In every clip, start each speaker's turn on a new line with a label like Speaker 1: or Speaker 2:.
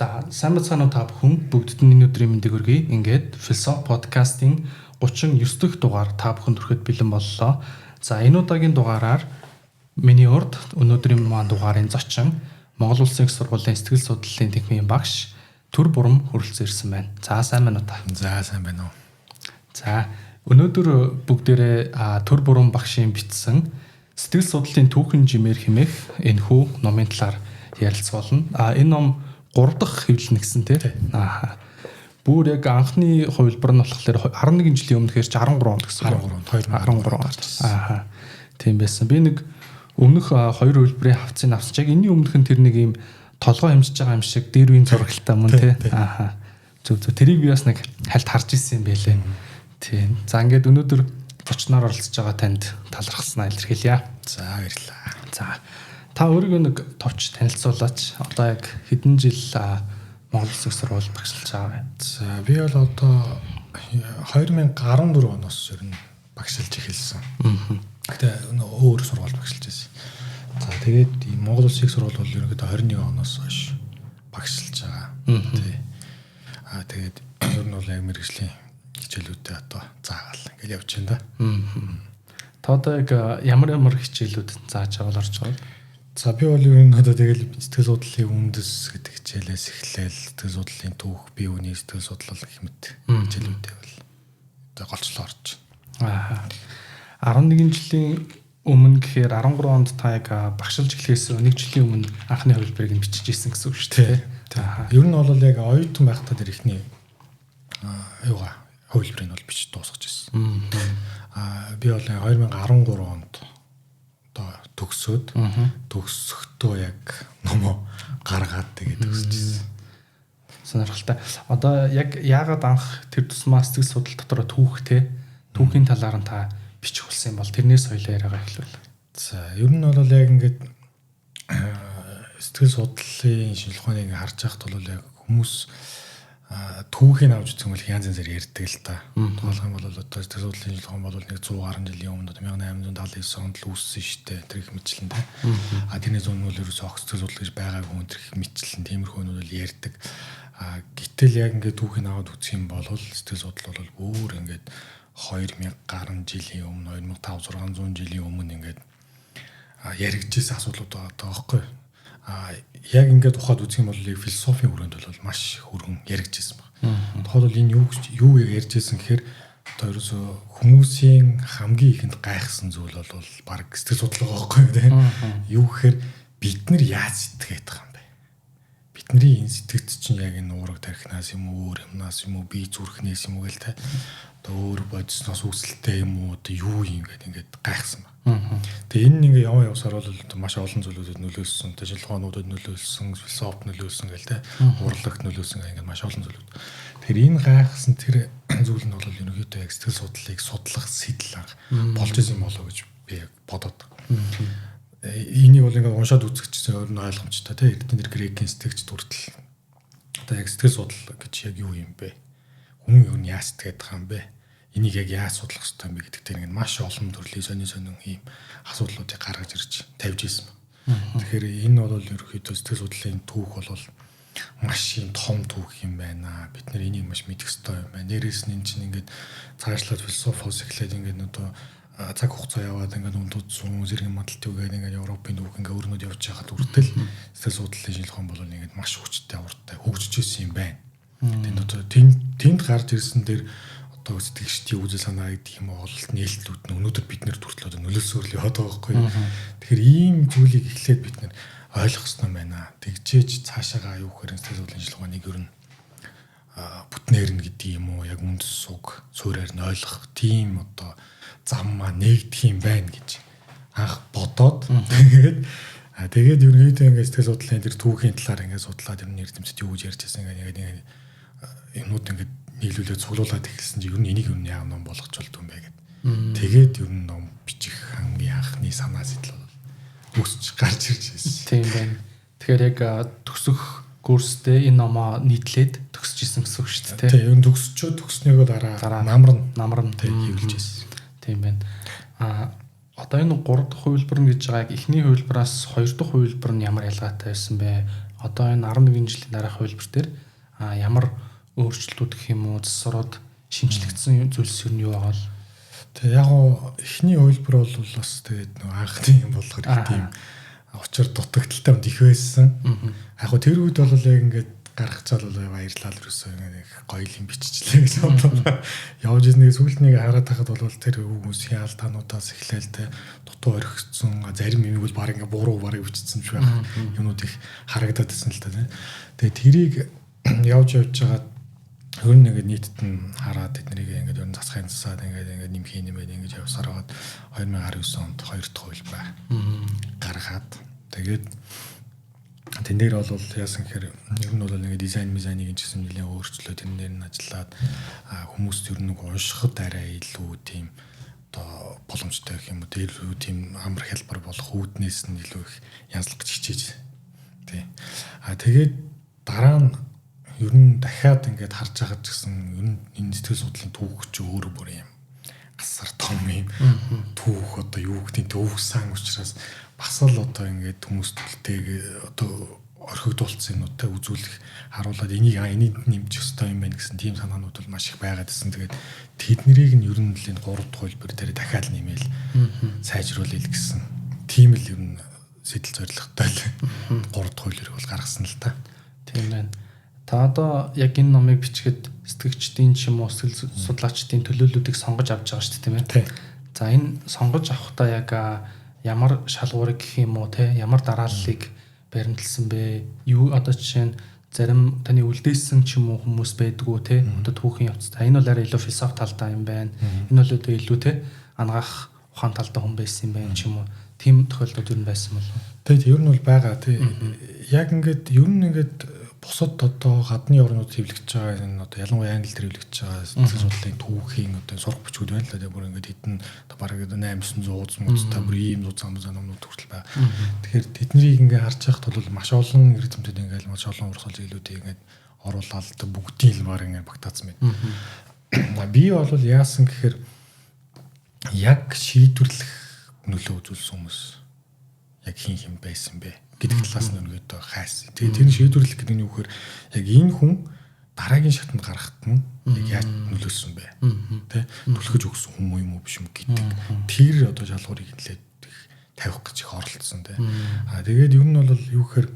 Speaker 1: За сайн бацгаана уу та бүхэн бүгдд нь өнөөдрийн мэндийг хүргэе. Ингээд Philosophy podcast-ийн 39 дахь дугаар та бүхэнд хүрэхэд бэлэн боллоо. За энэ удаагийн дугаараар миний урд өнөөдрийн маань дугаарын зочин Монгол Улсын их сургуулийн сэтгэл судлалын тэнхимийн багш Түр Бурам хүрэлцэн ирсэн байна. За сайн байна уу та?
Speaker 2: За сайн байна уу.
Speaker 1: За өнөөдөр бүгдээрээ Түр Бурам багшийн бичсэн сэтгэл судлалын түүхэн жимээр хэмээх энэхүү номын талаар ярилцуулна. Энэ ном 3 дахь хэвлэл нэгсэн тий. Бүр яг анхны хувилбар нь болохоор 11 жилийн өмнөхөр 63 онд гэсэн. 13 гарч ирсэн. Тийм байсан. Би нэг өмнөх 2 хувилбарын хавцыг авсч яг энэний өмнөх нь тэр нэг юм толгой хэмжиж байгаа юм шиг дээр үеийн зурагтай мөн тий. Зөв. Тэрийг би бас нэг хальт харж ирсэн юм байлээ. Тийм. За ингээд өнөөдөр зочноор оролцож байгаа танд талархснаа илэрхийлье.
Speaker 2: За баярлалаа.
Speaker 1: За та өөрийгөө нэг товч танилцуулаач. Одоо яг хэдэн жил Монгол Улсын их сургуульд багшилж байгаа вэ?
Speaker 2: За би бол одоо 2014 оноос ер нь багшилж эхэлсэн. Гэтэ өөр сургуульд багшилж байсан. За тэгээд Монгол Улсын их сургууль бол ерөнхийдөө 21 оноос хойш багшилж байгаа. Тий. Тэгээд ер нь бол яг мэргэжлийн хичээлүүдээ одоо заагаал ингээд явж байна да.
Speaker 1: Та одоо яг ямар хичээлүүд зааж байгаа орж байгаа?
Speaker 2: За би бол ер нь одоо тэгэл сэтгэл судлалын үндэс гэдэг хичээлээс эхлээл сэтгэл судлалын түүх, бие үний сэтгэл судлал гэх мэт хичээлүүдээ бол одоо голчлоо орж
Speaker 1: байна. 11 жилийн өмнө гэхээр 13 онд та яг багшилж эхлэхээс 1 жилийн өмнө анхны хувилбарыг нь бичиж ирсэн гэсэн үг шүү дээ.
Speaker 2: Ер нь бол яг оюутан байхдаа тэр ихний хувилбарыг бол бичиж дуусгаж ирсэн. Би бол 2013 онд одоо төгсөөд төгсөхдөө яг номоо гаргаад тэгээд төгсчихсэн.
Speaker 1: Сонирхолтой. Одоо яг яагаад анх тэр тусмаа сэтгэл судлал дотор түүхийн талаар нь та бичих болсон юм бол тэрнээс хоёлаа яриагаа эхлүүл.
Speaker 2: За ер нь бол яг ингээд сэтгэл судлалын шинжилгээ ухааныг ингээд харж байхад бол яг хүмүүс түүхийг авч үзэх юм бол янз янзаар ярьдаг л та. Тоолох юм бол одоо сэтгэл судлалын шинжилгээ ухаан бол нэг 100 гаруй жилийн өмнө 1879 онд л үүссэн шүү дээ. Тэр их мэтлэн та. Тэрний зүүн нь ерөөсөө сэтгэл судлал гэж байгаагүй хүн тэр их мэтлэн тиймэрхүү нь бол ярьдаг. Гэтэл яг ингээд түүхийг аваад үзэх юм бол сэтгэл судлал бол бүр ингээд 2000 гаруй жилийн өмнө 2500 600 жилийн өмнө ингээд яригдчихсэн асуудлууд байгаа байхгүй. Яг ингээд ухаад үзэх юм бол философийн хүрээнд бол маш хөргөн яригдчихсэн байна. Тухайлбал энэ юу ярьжсэн гэхээр одоо ерөөсөө хүмүүсийн хамгийн ихэнд гайхсан зүйл бол баг сэтгэл судлал байгаа байхгүй тийм. Юу гэхээр бид нар яаж сэтгэгээд байгаа юм бэ? Бидний энэ сэтгэц чинь яг энэ уураг тархинаас юм уу, өөр юмнаас юм уу, бие зүрхнээс юм уу гэл та одоо өөр бодисноос үүсэлтэй юм уу одоо юу юм ингээд гайхсан байна. Тэгээ энэ ингээ явсаар бол маш олон зүйлүүдэд нөлөөлсөн. Тэ шинжилгаануудад нөлөөлсөн, философид нөлөөлсөн гэл тэ урлагт нөлөөлсөн ингээ маш олон зүйлүүд. Тэгэхээр энэ гайхсан тэр зүйл нь бол ерөнхийдөө яг сэтгэл судлалыг судлах сэтэл болж исэн болоо гэж би яг бодоод. Энийг бол ингээ уншаад үзчихсэн өөр нь ойлгомжтой тэ эрдэнэ грекийн сэтгэгч дүртэл. Одоо яг сэтгэл судлал гэж яг юу юм бэ? Хүн юу нь яаж сэтгэдэг юм бэ? Энийг яг яаж судлах хэрэгтэй юм бэ гэдэг дээр ингээд маш олон төрлийн сонин ийм асуудлуудыг гаргаж ирж тавьж ирсэн байна. Тэгэхээр энэ бол ерөөхдөө сэтгэл судлалын түүх бол маш юм том түүх юм байна. Бид нар энийг маш мэдэх хэрэгтэй юм байна. Нэрээс нь чинь ингээд цаашлаад философиос эхлээд ингээд одоо цаг хугацаа яваад ингээд унтууд зүүн зэргийн модалт үгээд ингээд Европын түүх ингээд өрнөд явж байхад үртэл сэтгэл судлалын шинжилгээ бол ингээд маш хүчтэй урттай хөгжиж ирсэн юм байна. Тэнд одоо тэнд гарч ирсэн дээр одоо сэтгэгчдийн үзэл санаа гэдэг юм бол нээлтүүд нь өнөөдөр бид нэр төртлөө нөлөөсөөр л яваад байгаа байхгүй. Тэгэхээр ийм зүйлийг эхлээд бид нэр ойлгох хэрэгтэй байна. Тэгжээж цаашаага юу гэхээр сэтгэл судлалын шинжилгааныг ер нь бүтнээр нь гэдэг юм уу яг үндэс суг суурьаар нь ойлгох тийм одоо зам маа нэгдэх юм байна гэж анх бодоод тэгээд ерөнхийдөө ингээд сэтгэл судлалын тэр түүхийн талаар ингээд судлаад ер нь эрдэмтэд юу гэж ярьж байсан ингээд юмнууд ингээд нийлүүлээд цуглуулад эхэлсэн чинь ер нь энийг юу яа ном болгоч болдгоо юм бэ гэд. Тэгээд ер нь ном бичих хамгийн анхны санаа зэтэл өсч гарч ирж байсан.
Speaker 1: Тийм байна. Тэгэхээр яг төгсөх курстэй энэ номоо нийтлээд төгсөж исэн гэсэн үг шүү дээ.
Speaker 2: Тийм ер нь төгснөөгөө дараа намран
Speaker 1: хийвлэж байсан. Тийм байна. Одоо энэ 3 дахь хувилбар нь гэж байгаа яг эхний хувилбараас 2 дахь хувилбар нь ямар ялгаатай байсан бэ? одоо энэ 11 жилийн дараах хувилбар дээр ямар өөрчлөлтүүд гэх юм уу засварууд шинжлэгдсэн зүйлс юу нь юу байгаа л.
Speaker 2: Тэгээ яг гоо эхний хувилбар бол бас тэгээд нэг анхны юм болохоор их тийм учир дутагдaltaй үнд их байсан. Яг гоо тэр үед бол яг ингээд гарах цаал бол баярлал ерөөсөө нэг гоё юм биччихлээ гэж бодлоо. Явж ирнэ сүүлд нэг хараад тахад бол тэр хүмүүсийн алдаануудаас эхлээл тэ дутуу орхигдсон зарим юм бол баг ингээ буруу барыг бичсэн ч байх юмнууд их харагдаад байсан л та тийм. Тэгээ тэрийг явж байгаа ер нь ингээд нийтэд нь хараад эднийг ингээд ер нь засахын засаад ингээд нэмэх юм байна ингээд явсаар байгаад 2019 онд 2 дахь хувилбар гаргаад тэгээд тэн дээр бол яасан гэхээр ер нь бол ингээд дизайн мизайныг гэсэн нэлээд өөрчлөө тэрэн дээр нь ажиллаад хүмүүст ер нь уншихад арай илүү тийм одоо боломжтой гэх юм уу тэр тийм амар хэлбэр болох үүднээс нь илүү их янзлах гэж хичээж тий. Тэгээд дараа нь ер нь дахиад ингээд харж байгаа ч гэсэн ер нь энэ сэтгэл судлалын түүх ч өөр бүр юм асар том юм түүх одоо юу гэдэг түүх сан учраас бас л одоо ингээд хүмүүст төлтэйг одоо орхигдуулсан юмнуудтай үзүүлэх харуулад энийг нэмж өстой юм байна гэсэн тийм санаанууд бол маш их байгаад байсан. Тэгээд тэднийг нь ер нь л энэ 3 дахь хувилбар дээр дахиад нэмээл сайжруулъя гэсэн тийм л ер нь сэтэл зорилготой л 3 дахь хувилбарыг бол гаргасан л та.
Speaker 1: Тийм байна. Та одоо яг энэ номыг бичгээд сэтгэгчдийн ч юм уу сэтгэл судлаачдын төлөөллүүдийг сонгож авч байгаа шүү дээ тийм ээ. За энэ сонгож авахдаа яг ямар шалгуурыг гэх юм уу те ямар дарааллыг баримтлсан бэ? Юу одоо жишээ нь зарим таны үлдээсэн ч юм уу хүмүүс байдгүй те одоо түүхийн явц. Энэ бол арай илүү философи талтай юм байна. Энэ бол одоо илүү те ангаах ухаан талтай хүн байсан юм байна ч юм уу. Тим тохиолдлууд юу байсан болов?
Speaker 2: Тэгээд ер нь бол байгаа тий. Яг ингээд ер нь ингээд бусад одоо гадны орнууд хэвлэгдэж байгаа энэ одоо ялангуяа англи төр хэвлэгдэж байгаа сэтгэл судлалын түүхийн одоо сурах бичгүүд байна л да. Бүр ингээд хэдэн одоо бараг 800 муудтай бүр ийм зузаан номнууд хүртэл байна. Тэгэхээр тэднийг ингээд харж байхад бол маш олон эрдэмтэд ингээд маш олон урсгал зүйлүүдийг ингээд оруулаад бүгдийн л баг ингээд багтаацсан байна. Би бол яасан гэхээр яг шийдвэрлэх нөлөө үзүүлсэн хүмүүс яг хин байсан бэ гэдэг талаас нь өнөөдөө хайсан. Тэгээ тэр шийдвэрлэх гэдэг нь юу гэхээр яг энэ хүн дараагийн шатанд гарахт нь яг яаж нөлөөсөн бэ? Тэ түлхэж өгсөн хүн юм уу биш юм гэдэг. Тэр одоо шалгуурыг нэлээд тавих гэж их оролцсон тэ. Тэгээд ер нь бол юу гэхээр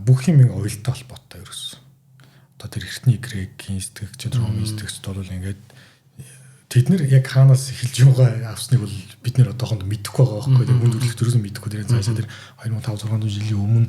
Speaker 2: бүх юм уялдаа холбоотой ерөөсөн. Одоо тэр эртний грекийн сэтгэгч, ромын сэтгэгчд бол ингээд тэд нэр яг хаанаас эхэлж байгаа авсныг бол бид нэр одоохонд мэдэхгүй байгаа байхгүй тийм хүн төрөлх төрөөс мэдэхгүй тэр цаашаа тэр 2500 жилийн өмнө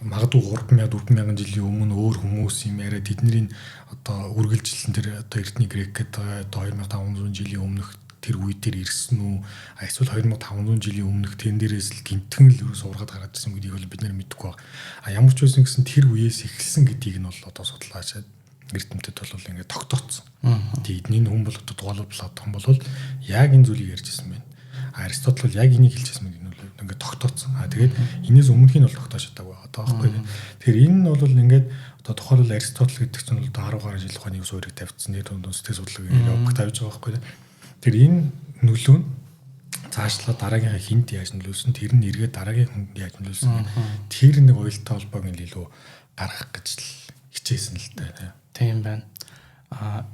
Speaker 2: магадгүй 3000 4000 жилийн өмнө өөр хүмүүс юм яриа тэдний одоо үргэлжилсэн тэр одоо эртний грекэд одоо 2500 жилийн өмнөх тэр үе дээр ирсэн үү эсвэл 2500 жилийн өмнөх тэн дээрээс л гинтгэн л ерөөс ургаад гараад ирсэн гэдгийг бол бид нэр мэдэхгүй байгаа. Ямар ч байсан гэсэн тэр үеэс эхэлсэн гэдгийг нь бол одоо судлаачаад эрдэмтэд бол ингээд тогтооцсон. Тэгээд энэ хүн бол одоо дугаалал Платон бол яг энэ зүйлийг ярьжсэн байна. Аристотл бол яг энийг хэлжсэн байна. Энэ бол ингээд тогтооцсон. Тэгээд энэс өмнөх нь бол тогтоож чадаагүй одоо байхгүй. Тэгэхээр энэ нь бол ингээд одоо тухайлбал Аристотл гэдэг чинь бол 10 гаруй жил ухааны суурийг тавьчихсан. Тэр дунд сэтгэл судлалыг явуулах тавьж байгаа байхгүй. Тэр энэ нөлөө нь цаашлаа дараагийнхаа хинт яаж нөлөөсөн, тэр нь эргээд дараагийн хүнд яаж нөлөөсөн. Тэр нэг уялдаа холбоог нь илүү гаргах гэж л хичээсэн л дээ.
Speaker 1: Тийм байна.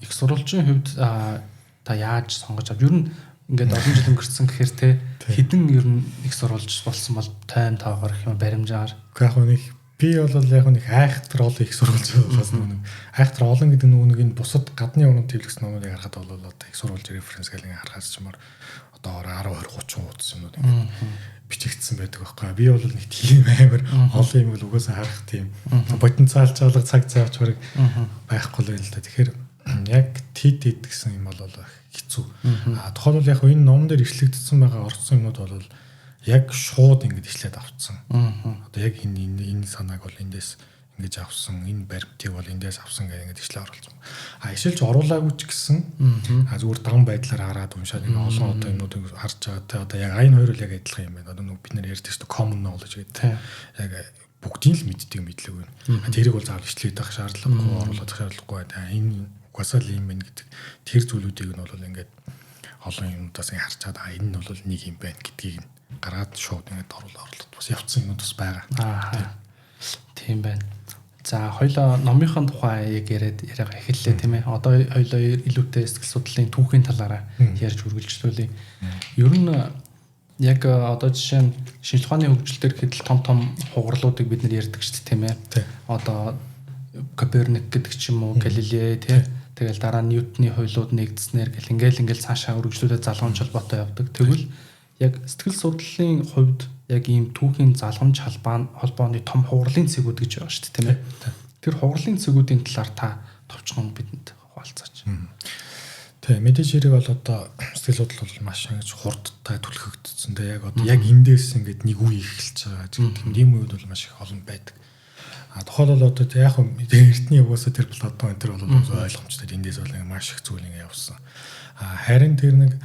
Speaker 1: Их сурвалжийн хувьд та яаж сонгож авч ер нь ингээд олон жил өнгөрцөн гэхээр те хэдэн ер нь их сурвалж болсон бол тайм таагаар их юм баримжаар.
Speaker 2: Яг нэг би бол яг нэг айхтар олон их сурвалж болохоос нэг айхтар олон гэдэг нэг энэ бусад гадны орнууд төвлөгсөн номуудыг харахад бол одоо их сурвалж референс гэх нэг харахаас чимээр одоо 10 20 30 хуудас юмнууд ингээд бичигдсэн байдаг байхгүй. Би бол нэг тийм амар олон юм бол угаасаа харах тийм потенциал чалга цаг цаавч барыг байхгүй л байл л да. Тэгэхээр яг тед гэсэн юм бол хэцүү. Тухайлбал яг энэ ном дээр ишлэгдсэн байгаа орцсон юмнууд бол яг шууд ингэж ишлээд авцсан. Одоо яг энэ санааг бол эндээс ингэж авсан, энэ баримтыг бол эндээс авсан гэх ингэж ишлээ оруулсан. Ишилж оруулаагүй ч гэсэн зүгээр дан байдлаар хараад уншаад нэг олон одоо юмнуудыг харж байгаа те одоо яг айн хоёр л яг адилхан юм байна. Одоо бид нэр ярьдаг шүү дээ common knowledge гэдэг. Яг бүгдийн л мэддэг мэдлэг байна. Тэрийг бол заавал ишлээд авах шаардлагагүй, оруулах шаардлагагүй. Энэ угаасаа л юм байна гэдэг. Тэр зүйлүүдийг нь бол ингээд олон юмудаас харж чад энэ нь бол нэг юм байна гэдгийг гараад шууд ингээд оруулаад бас явцсан юмуд бас байгаа.
Speaker 1: Тийм байна. За хоёлоо номынхон тухай яг яриага эхэллээ тийм ээ. Одоо хоёлоо илүүтэй сэтгэл судлалын түүхийн талаараа ярьж үргэлжлүүлье. Ер нь яг одоо жишээ нь шинжлэх ухааны хөгжил төр гэхэд том том хугарлуудыг бид нэр ярьдаг шүү дээ тийм ээ. Одоо Коперник гэдэг ч юм уу, Галилей тийм. Тэгэл дараа нь Ньютоны хуулиуд нэгдснээр гэл ингээл цаашаа үргэлжлүүлээд залгамж холбоотой явдаг. Тэгвэл яг сэтгэл судлалын хувьд яг ийм түүхийн залгамж холбооны том хугарлын цэгүүд гэж байгаа шүү дээ тийм ээ. Тэр хугарлын цэгүүдийн талаар та товчхон бидэнд хуваалцаач.
Speaker 2: Тэгээ мэдээж хэрэг бол одоо сэтгэл судлал бол маш ингэж хурдтай түлхэгдсэн. Тэгээ яг одоо яг эндээс ингэж нэг үе эхэлж байгаа гэдэг юм үед бол маш их олон байдаг. Тухайлбал одоо яг эртний угаасаа тэр Платон энэ төр бол ойлгомжтой эндээс бол маш их зүйл ингэ явсан. Харин тэр нэг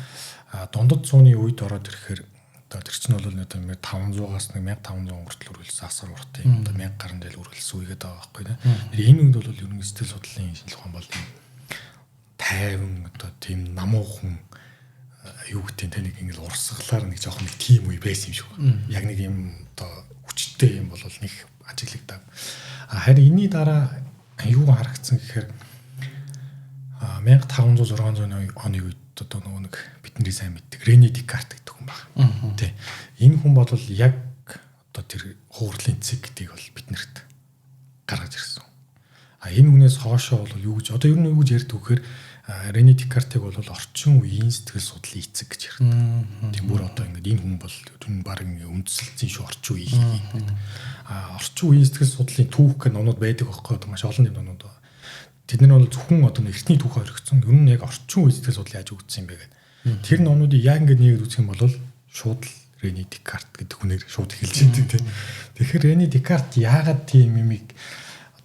Speaker 2: дундад зууны үед ороод ирэхээр одоо тэр чинь бол одоо 500-аас 1500 хүртэл үргэлжлсэн асар урт юм. Одоо 1000 гаруй дээл үргэлжлсэн үегээд байгаа байхгүй нэ. Энэ үед бол ер нь сэтгэл судлалын шинжилгээ ухаан бол тайван одоо тийм намуухан юу гэдэг нь нэг ингэ урсгалаар нэг жоохон нэг тийм үе байсан юм шиг байна. Яг нэг юм одоо хүчтэй юм бол нэг ажиглагдаг. Харин энэний дараа юу харагдсан гэхээр 1500-600 оны үед одоо нэг бидний сайн мэддэг Рене Декарт гэдэг хүн байна. Тэ. Энэ хүн бол яг одоо тэр хуурлын цэг гэдгийг бол биднэрт гаргаж ирсэн. Энэ хүнээс хоошоо бол юу гэж одоо ер нь юу гэж ярьдаг вэхээр Рене Декартыг бол орчин үеийн сэтгэл судлалын эцэг гэж ярьдаг. Тийм бүр одоо ингэ энэ хүн бол баг үндсэлцэн шүү орчин үеийн. Орчин үеийн сэтгэл судлалын түүх гэх номнууд байдаг байхгүй одоо маш олон юм номнууд. Тэд нар бол зөвхөн одоо эртний түүх хоригдсон. Ер нь яг орчин үеийн сэтгэл судлал яаж өгдсөн юм бэ гэдэг. Тэр номнуудыг яг ингэ нэгэд үзэх юм бол шууд л Рене Декарт гэдэг хүнээр шууд эхэлж идэг тийм. Тэгэхээр Рене Декарт яагаад тийм юмыг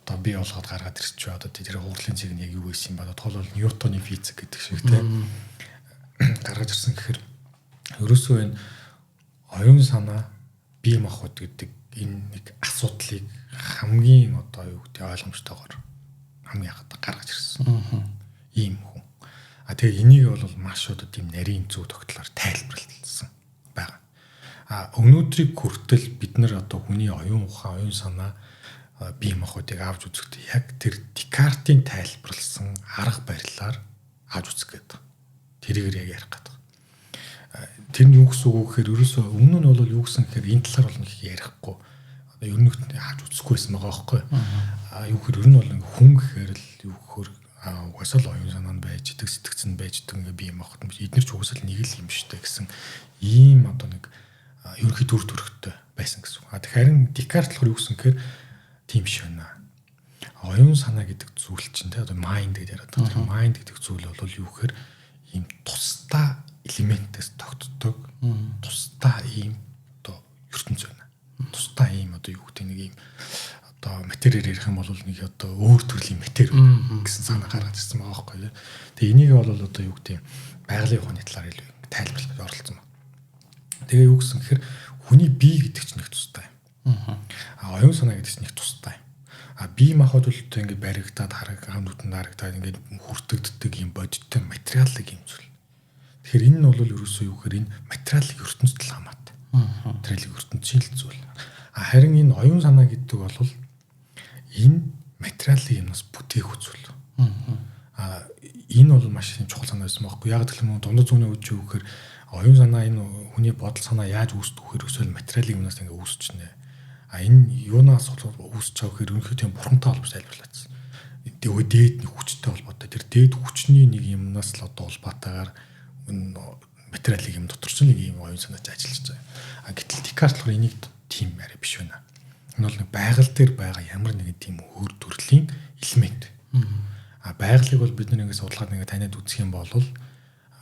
Speaker 2: одоо бий болгоод гаргаад ирчих вэ? Одоо тэр хуурлын цэг нь яг юу байсан юм ба? Тухайлбал Ньютоны физик гэдэг шиг тийм гаргаж ирсэн гэхээр ерөөсөө энэ оюун санаа бие махбод гэдэг энэ нэг асуудлыг хамгийн одоо юу гэдэг ойлгомжтойгоор хамгийн хатаа гаргаж ирсэн. Ийм хүн. Тэгээ энийг бол маш одоо тийм нарийн зөв тогтлоор тайлбарлалсан байгаа. Өнөөдрийг хүртэл бид нар одоо хүний оюун ухаан, оюун санаа бие махбодыг авч үзэхдээ яг тэр Декартийн тайлбарлсан арга барилаар авч үзэх гэдэг. Тэрийг яг ярих гэдэг. Тэр нь юу гэсэн үг гэхээр ерөөсөө өмнө нь бол юу гэсэн гэхээр энэ талаар бол нэг ярихгүй. Одоо ер нь авч үзэхгүй байсан байгаа байхгүй. Юу гэхээр ер нь бол хүн гэхээр л юу гэхээр угаасаа л оюун санаа нь байж идэг, сэтгцэн байж идэг ингээ бие махбод эдгээр ч угаасаа л нэг л юм шүү дээ гэсэн ийм одоо нэг ерөнхий төр төрхтэй байсан гэсэн. Тэгэхээр Декарт болохоор юу гэсэн гэхээр тийм биш байна. Оюун санаа гэдэг зүйл чинь те одоо майнд гэдэг яриад байгаа. Тэр майнд гэдэг зүйл бол юу гэхээр ийм тусдаа элементээс тогтдог. Тусдаа ийм одоо ертөнц байна. Тусдаа ийм одоо юу гэдэг нэг ийм одоо материаар ярих юм бол нэг одоо өөр төрлийн матери гэсэн санаа гаргаж ирсэн байгаа байхгүй. Тэгээ энийг бол одоо юу гэдэг байгалийн ухааны талаар илүү тайлбарлах оролцсон байна. Тэгээ юу гэсэн гэхээр хүний бие гэдэг чинь нэг тусдаа юм. Оюун санаа гэдэг чинь нэг тусдаа юм. Бие махбод бол одоо ингээд баригдаад нүдэнд харагдаад ингээд хүртэгддэг юм бодиттой материалын юм зүйл. Тэгэхээр энэ нь бол ерөөсөө юу гэхээр энэ материалын ертөнцид л хамаатай. Материалын ертөнцийн л зүйл. Харин энэ оюун санаа гэдэг бол энэ материалын юмнаас бүтээх үзүүл. Энэ бол маш чухал санаа байсан байхгүй. Яг тэгэхээр дундад зууны үед юу гэхээр оюун санаа энэ хүний бодол санаа яаж үүсдэг вэ гэхээр өсвөл материалын юмнаас ингээ үүсчихнэ. Энэ юунаас үүсч байгаа гэхээр ерөнхийдөө бурхантай холбож тайлбарлагдсан. Тэгээ дээд нэг хүчтэй холбоотой. Тэр дээд хүчний нэг юмнаас л одоо холбоотойгоор материалын юм дотор ч нэг юм оюун санаач ажиллаж байгаа. Гэтэл Декарт болохоор энийг тийм арай биш байна. Энэ бол нэг байгаль дээр байгаа ямар нэгэн тийм өөр төрлийн элемент. Байгалыг бол бид нэг судалгаад нэг таниад үзэх юм бол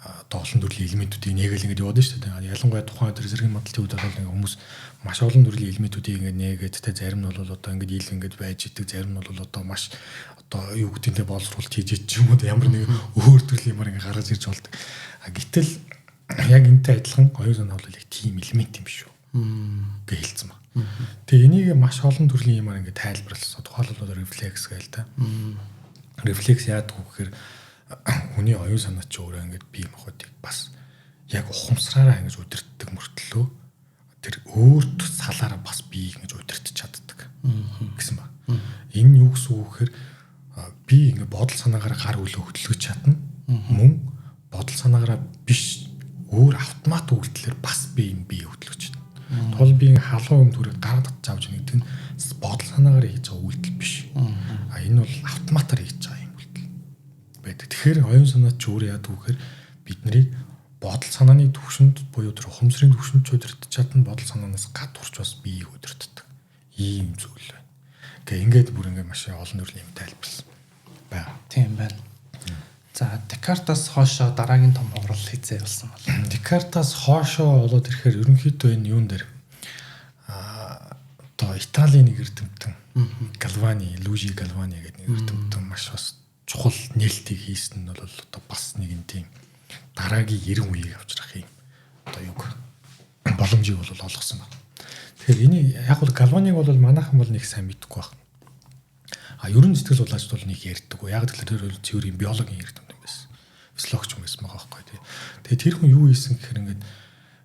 Speaker 2: одоо олон төрлийн элементүүдийг нэгээл ингэж яваад шүү дээ. Ялангуяа тухайн тэр зэргийн модалтын үед бол нэг хүмүүс маш олон төрлийн элементүүдийг ингэ нээгээд тэ зарим нь бол одоо ингэ ил ингэж байж идэг, зарим нь бол одоо маш одоо юу гэдгийг боловсруулалт хийж ч юм уу ямар нэг өөр төрлийн юмар ингэ гаргаж ирж болдог. Гэтэл яг энэтэй адилхан оюун санаа бол яг тийм элемент юм шүү. Гэж хэлсэн ба. Тэгээ энийг маш олон төрлийн юмар ингэ тайлбарласан. Тухайлбал рефлекс гээл та. Рефлекс яадаг вэ гэхээр хүний оюун санаа ч өөрөө ингэж бие махбодыг бас яг ухамсараараа ингэж удирддаг мөртлөө тэр өөрт салаараа бас бие ингэж удирдах чаддаг. гэсэн ба. Энэ юу гэсэн үг гэхээр би ингээ бодол санаагаараа гар хөлөө хөдөлгөж чадна. Мөн бодол санаагаараа биш өөр автомат үйлдэлээр бас би юм бие хөдөлгөж чадна. Тул би халуун юм түрээд гараад авч байгаа гэдэг нь бодол санаагаар хийж байгаа үйлдэл биш. Энэ бол автоматар хийж байгаа юм үйлдэл байдаг. Тэгэхээр оюун санаач өөрөө яадаг вэ гэхээр биднийг бодол санааны төвшөнд буюу тэр ухамсарын төвшөнд удирдах чадна, бодол санаанаас гадуурч бас биеийг удирддаг. Ийм зүйл байна. Ингээд бүр ингээд маш олон төрлийн юм тайлбарласан байна.
Speaker 1: Тийм байна. За Декартаас хоошоо дараагийн том хурал хизээ болсон бол.
Speaker 2: Декартаас хоошоо болоод ирэхээр ерөнхийдөө энэ юун дээр одоо Италийн нэг эрдэмтэн Лужи Галвани гэдэг нэг эрдэмтэн маш бас чухал нээлтийг хийсэн нь бол одоо бас нэг юм тийм дараагийн 90 үеийг авчрах юм одоо юг боломжийг бол олгосон байна. Тэгэхээр энийг яг бол Галваниг бол манайхан бол нэг сайн мэдэхгүй байна. Ерөн сэтгэл судлаачд бол нэг ярьдаг. Яг тэгэхээр тэр цэвэр биологийн эрдэмтэн байсан. Физиологч юм байсан байгаа байхгүй. Тэгээ тэр хүн юу хийсэн гэхээр ингээд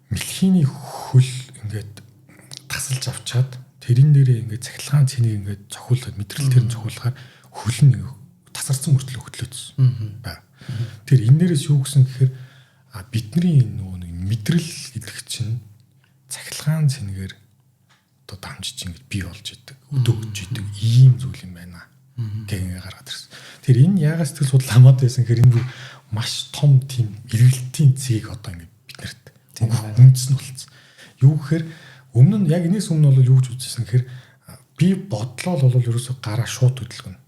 Speaker 2: мэлхийний хөл ингээд тасалж авчаад тэрэн дээрээ ингээд цахилгаан цэнийг ингээд цохиулаад мэдрэл тэр нь цохиулахаар хөл нь тасарсан мөртлөө хөдлөөдсөн байна. Тэр энэ дээрээс юу гэсэн гэхээр бидний нөгөө нэг мэдрэл гэдэг чинь цахилгаан цэнгээр одоо дамжиж ингэж бий болж идэг, өдөгж идэг ийм зүйл юм байна гэнгээ гаргаад ирсэн. Тэр энэ яагаад сэтгэл судлал хамаад байсан гэхээр энэ маш том тийм эргэлтийн цэгийг одоо ингэ биднэрт үндэс нь болсон. Юу гэхээр өмнө нь яг энэс өмнө бол юу гэж үзсэн гэхээр би бодлоо бол ерөөсө гараа шууд хөдөлгөнө.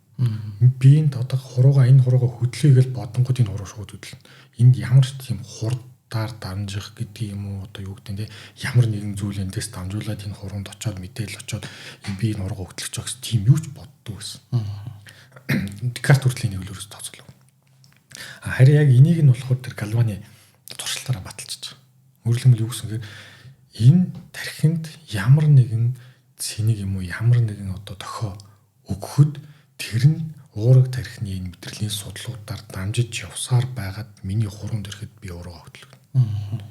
Speaker 2: Биэнд одоо хурууга энэ хурууга хөдлөйгээл бодонгууд энэ хуруу шууд хөдөлнө. Энд ямар ч тийм хурдаар дамжих гэдэг юм уу одоо юу гэдэг нь ямар нэгэн зүйл эндээс дамжуулаад энэ хуруунд очиод мэдээлэл очиод би энэ хурууга хөдлөж байгаа гэсэн тийм юу ч боддог байсан. Декарт хүртлийн нэг үлрээс тооцоолов. Харин яг энийг нь болохоор тэр Галвани туршилтаараа баталчихж байгаа. Өөрөлдөл юу гэсэн гэхээр энэ тархинд ямар нэгэн цэник юм уу ямар нэгэн одоо дохио өгөхөд тэр нь уурэг тархины энэ мэдрэлийн судлуудаар дамжиж явсаар байгаад миний хуруунд ирэхэд би уруугаа хөдлөгнө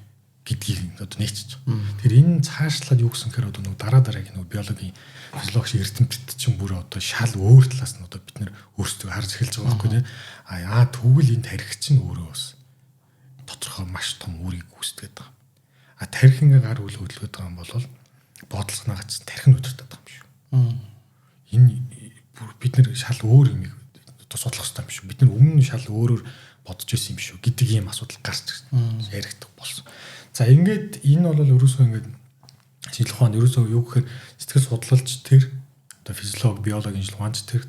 Speaker 2: гэдгийг одоо нээчих. Тэр энэ цаашлаад юу гэсэн гэхээр одоо нэг дараагийн нэг биологийн физиологч эрдэмтэд чинь бүр одоо шал өөр талаас нь одоо бид нэр өөрсдөө харж эхэлж байгаа байхгүй тийм. Тэгвэл энэ тархи чинь өөрөө бас тодорхой маш том үүрийг гүйцэтгэж байгаа. Тархингээ гар үл хөдлөж байгаа юм бол бодол санаагач тархин өдөртөд байгаа юм шүү. Энэ бид нэр шал өөр юм одоо судлах хэрэгтэй юм шүү. Бид нар өмнө шал өөрөөр бодож байсан юм шүү гэдэг ийм асуудал гарч ирсэн. Яригддаг болсон. За ингээд энэ бол ерөөсөө ингээд шинжлэх ухаанд ерөөсөө юу гэхээр сэтгэл судлалч тэр одоо физиологи, биологийн шинжлэх ухаанч тэр